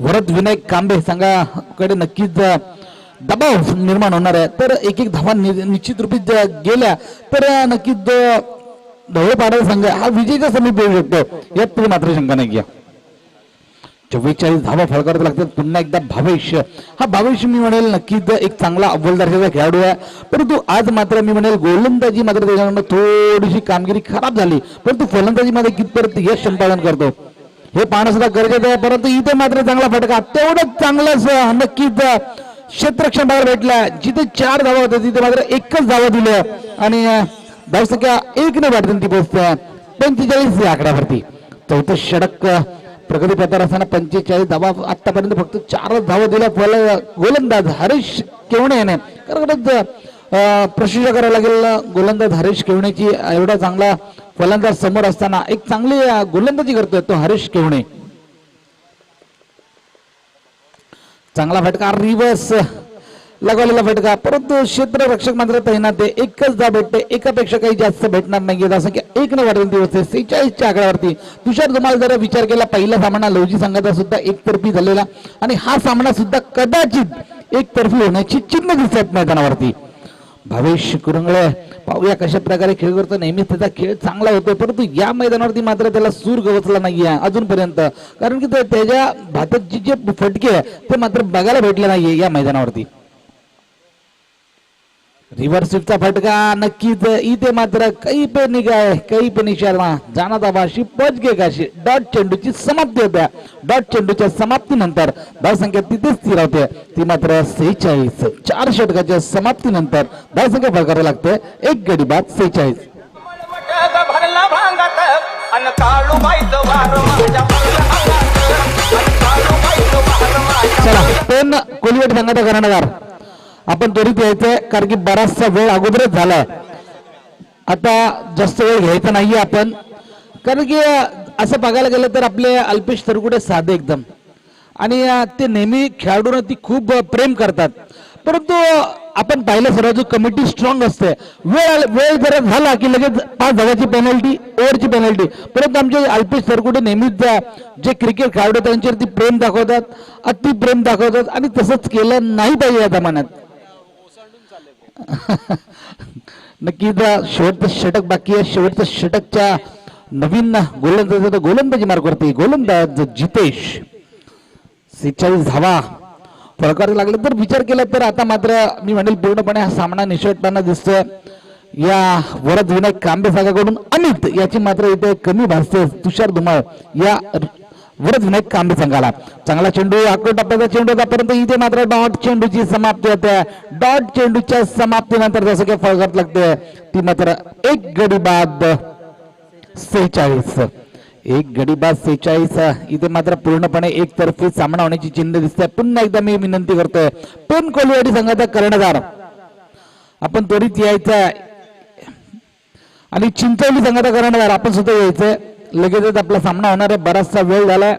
वरद विनायक कांबे संघाकडे नक्कीच दबाव निर्माण होणार आहे. तर 1-1 धावा निश्चित रूपे गेल्या तर नक्कीच ढवळेपाडा संघ हा विजयच्या समीप येऊ शकतो यात तरी मात्र शंका नाही घ्या. 44 धावा फळकाराव्या लागतात. पुन्हा एकदा भावेश. हा भावेश मी म्हणेल नक्कीच एक चांगला अव्वल दर्जाचा खेळाडू आहे. परंतु आज मात्र मी म्हणेल गोलंदाजी मात्र त्याच्याकडनं थोडीशी कामगिरी खराब झाली. परंतु फलंदाजीमध्ये कितपर्यंत यश संपादन करतो हे पाहणं सुद्धा गरजेचं आहे. परंतु इथे मात्र चांगला फटका. तेवढंच चांगलंच नक्कीच क्षेत्ररक्षण बाहेर भेटला. जिथे 4 धावा होत्या तिथे मात्र 1च धावा दिल्या आणि धावसंख्या 1 ने वाढते. ती पोहोचते 45 या आकड्यावरती. 4थं षटक प्रगती पथावर असताना 45 धावा. आतापर्यंत फक्त 4च धावा दिल्या गोलंदाज हरीश केवणे याने. खरंच प्रशंसा करायला लागेल गोलंदाज हरीश केवणेची. एवढा चांगला फलंदाज समोर असताना एक चांगली गोलंदाजी करतोय तो हरीश केवणे. चांगला फटका. रिव्हर्स लगावलेला फटका. परंतु क्षेत्ररक्षक मात्र तैनात आहे. 1च धाव भेटते. एकापेक्षा काही जास्त भेटणार नाहीये. धावसंख्या 1 ने वाढलेली दिवस 46 आकड्यावरती. तुषार, तुम्हाला जरा विचार केला पहिला सामना लवजी संघाचा सुद्धा एकतर्फी झालेला आणि हा सामना सुद्धा कदाचित एकतर्फी होण्याची चिन्ह दिसत मैदानावरती. भावेश कुरंगळे पाहूया कशा प्रकारे खेळ करतो. नेहमीच त्याचा खेळ चांगला होतो परंतु या मैदानावरती मात्र त्याला सूर गवसला नाहीये अजूनपर्यंत. कारण की त्याच्या भातात जे फटके आहे ते मात्र बघायला भेटले नाहीये या मैदानावरती. रिव्हर्स स्वीपचा फटका. नक्कीच इथे मात्र काही पे निघाय काही पे निशाणा जाना दाबाशी पच गे काशी. डॉट चेंडूची समाप्ती होत्या. डॉट चेंडूच्या समाप्तीनंतर धावसंख्या तिथे स्थिर होते. ती मात्र 46. 4 षटकाच्या समाप्तीनंतर धावसंख्या फरकावे लागते 1 गडी बाद 46. भरला भांगात अन काळूबाईचं वार माझ्या चला पण कोलिवट संघाचा कर्णधार आपण त्वरित यायचंय कारण की बराचसा वेळ अगोदरच झालाय. आता जास्त वेळ घ्यायचा नाहीये आपण. कारण की असं बघायला गेलं तर आपले अल्पेश तरकुडे साधे एकदम आणि ते नेहमी खेळाडूंना ती खूप प्रेम करतात. परंतु आपण पाहिलं सर्व कमिटी स्ट्रॉंग असते. वेळ जरा झाला की लगेच 5 धावाची पेनल्टी, ओव्हरची पेनल्टी. परंतु आमचे अल्पेश सरकुटे नेहमीच जे क्रिकेट खेळाडू त्यांच्यावरती प्रेम दाखवतात, अति प्रेम दाखवतात आणि तसंच केलं नाही पाहिजे या जमान्यात. नक्कीच शेवटचं षटक बाकी आहे. शेवटचं षटकच्या नवीन गोलंदाजी मार्गवरती गोलंदाज जितेश 46 धावा फळकारू लागले. तर विचार केला तर आता मात्र मी म्हणेल पूर्णपणे हा सामना निसटताना दिसतोय. या वरद विनायक कांबे संघाकडून अमित याची मात्र इथे कमी भासते. तुषार धुमाळ या वरद विनायक कांबे संघाला. चांगला चेंडू, आकडा टप्प्याचा चेंडू होता, इथे मात्र डॉट चेंडूची समाप्ती होते. डॉट चेंडूच्या समाप्तीनंतर जसं काही फळकत लागते ती मात्र एक गडी बाद 46. एक गडी बाद 46. इथे मात्र पूर्णपणे एकतर्फी सामना होण्याची चिन्ह दिसते. पुन्हा एकदा मी विनंती करतोय पेन कोलिवाडी संघाचा कर्णधार आपण त्वरित यायचं आणि चिंचवली संघाचा कर्णधार आपण सुद्धा यायचंय. लगेचच आपला सामना होणार आहे. बराचसा वेळ झालाय.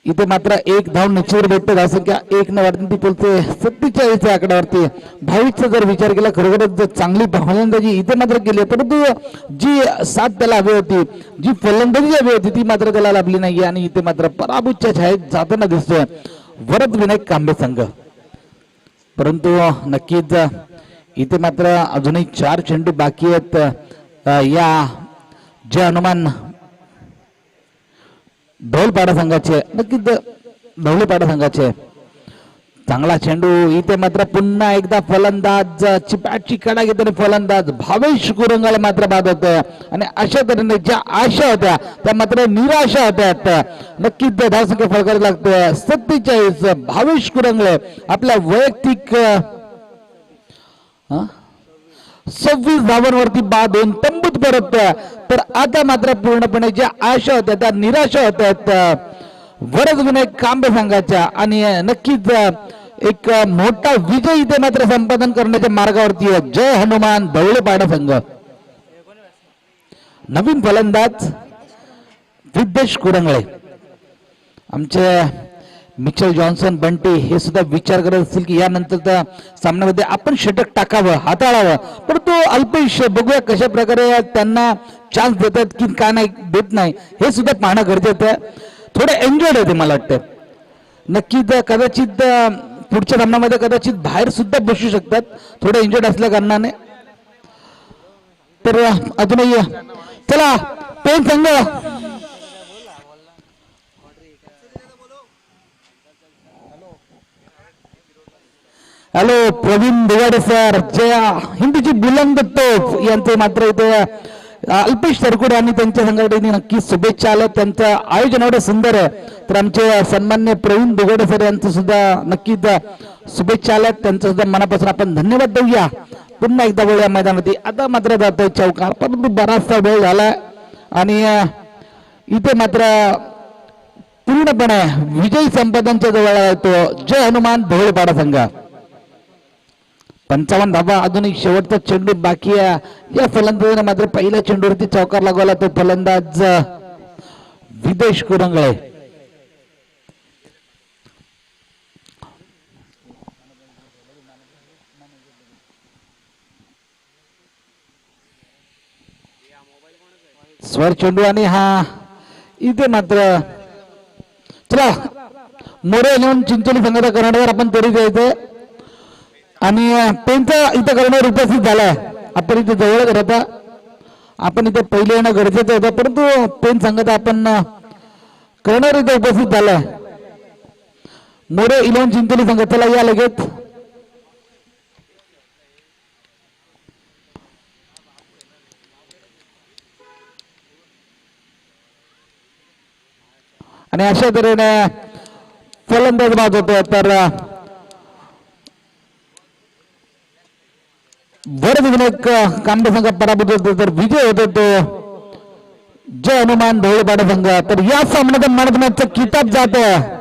इथे मात्र एक धाव निश्चित भेटते. धावसंख्या 1 न वाढते ती बोलते 47 आकड्यावरती. भाविकचा जर विचार केला खरोखरच चांगली फलंदाजी इथे मात्र केली, परंतु जी साथ त्याला हवी होती, जी फलंदाजी हवी होती ती मात्र त्याला लाभली नाहीये आणि इथे मात्र पराभूतच्या छायेत जाताना दिसतोय वरद विनायक कांबे संघ. परंतु नक्कीच इथे मात्र अजूनही 4 चेंडू बाकी आहेत. या जे हनुमान ढोलपाडा संघाचे, नक्कीच ढोलपाडा संघाचे चांगला चेंडू. इथे मात्र पुन्हा एकदा फलंदाज बॅटची कडा घेताना फलंदाज भावेश कुरंगाला मात्र बाद होत आणि अशा तऱ्हेने ज्या आशा होत्या त्या मात्र निराशा होत्या. नक्कीच धावसंख्या फरकावी लागते 47. भावेश कुरंगळे आपल्या वैयक्तिक 26 धावांवरती बाद होऊन तंबूत परततोय. तर आता मात्र पूर्णपणे ज्या आशा होत्या त्या निराशा होत्या वरद विनायक कांबे संघाच्या आणि नक्कीच एक मोठा विजय इथे मात्र संपादन करण्याच्या मार्गावरती आहे जय हनुमान ढवळेपाडा संघ. नवीन फलंदाज विद्येश कुरंगळे. आमचे मिचेल जॉन्सन बंटी हे सुद्धा विचार करत असतील की यानंतरच्या सामन्यामध्ये आपण षटक टाकावं, हाताळावं, परंतु अल्पेश बघूया कशा प्रकारे त्यांना चान्स देतात की का नाही देत नाही हे सुद्धा पाहणं गरजेचं आहे. थोडे एन्जॉयड होते मला वाटतं. नक्कीच कदाचित पुढच्या सामन्यामध्ये कदाचित बाहेर सुद्धा बसू शकतात थोडे एन्जॉयड असल्या कारणाने. तर अजूनही चला पेन संघ हॅलो प्रवीण दिवाडे सर, जया हिंदीची बुलंद तोफ यांचे मात्र इथे अल्पेश सरकुडे आणि त्यांच्या संघटनेने नक्की शुभेच्छा आल्या. त्यांचं आयोजन एवढं सुंदर आहे तर आमचे सन्मान्य प्रवीण दिवाडे सर यांचं सुद्धा नक्कीच शुभेच्छा आल्या. त्यांचं सुद्धा मनापासून आपण धन्यवाद देऊया. पुन्हा एकदा बोलूया मैदानावरती. आता मात्र जातोय चौकार, परंतु बराचसा वेळ झालाय आणि इथे मात्र पूर्णपणे विजयी संपादनच्या जवळ येतो जय हनुमान ढवळेपाडा संघ. 55 धावा अजूनही शेवटचा चेंडू बाकी आहे. या फलंदाजाने मात्र पहिल्या चेंडूवरती चौकार लागवला तो फलंदाज विदेश कुरंगळे. स्वर चेंडू आणि हा इथे मात्र चला मोरे नेऊन चिंचोली संघाचा कर्णधार आपण तरी द्यायचंय आणि पेनचा इथे कर्णधार उपस्थित झालाय. आपण इथे जवळ राहता, आपण इथे पहिले येणं गरजेचं होतं, परंतु पेन संघाचा आपण कर्णधार इथे उपस्थित झालाय. मोरे 11 चिंचोली संघ. चला या लगेच. आणि अशा तऱ्हेने फलंदाज बाद होतो. तर वरद विनायक कांबे संघ पराभूत होतो तर विजय होतो तो जय हनुमान ढवळेपाडा संघ. तर या सामन्याचा मॅन ऑफ द मॅचचा किताब जात आहे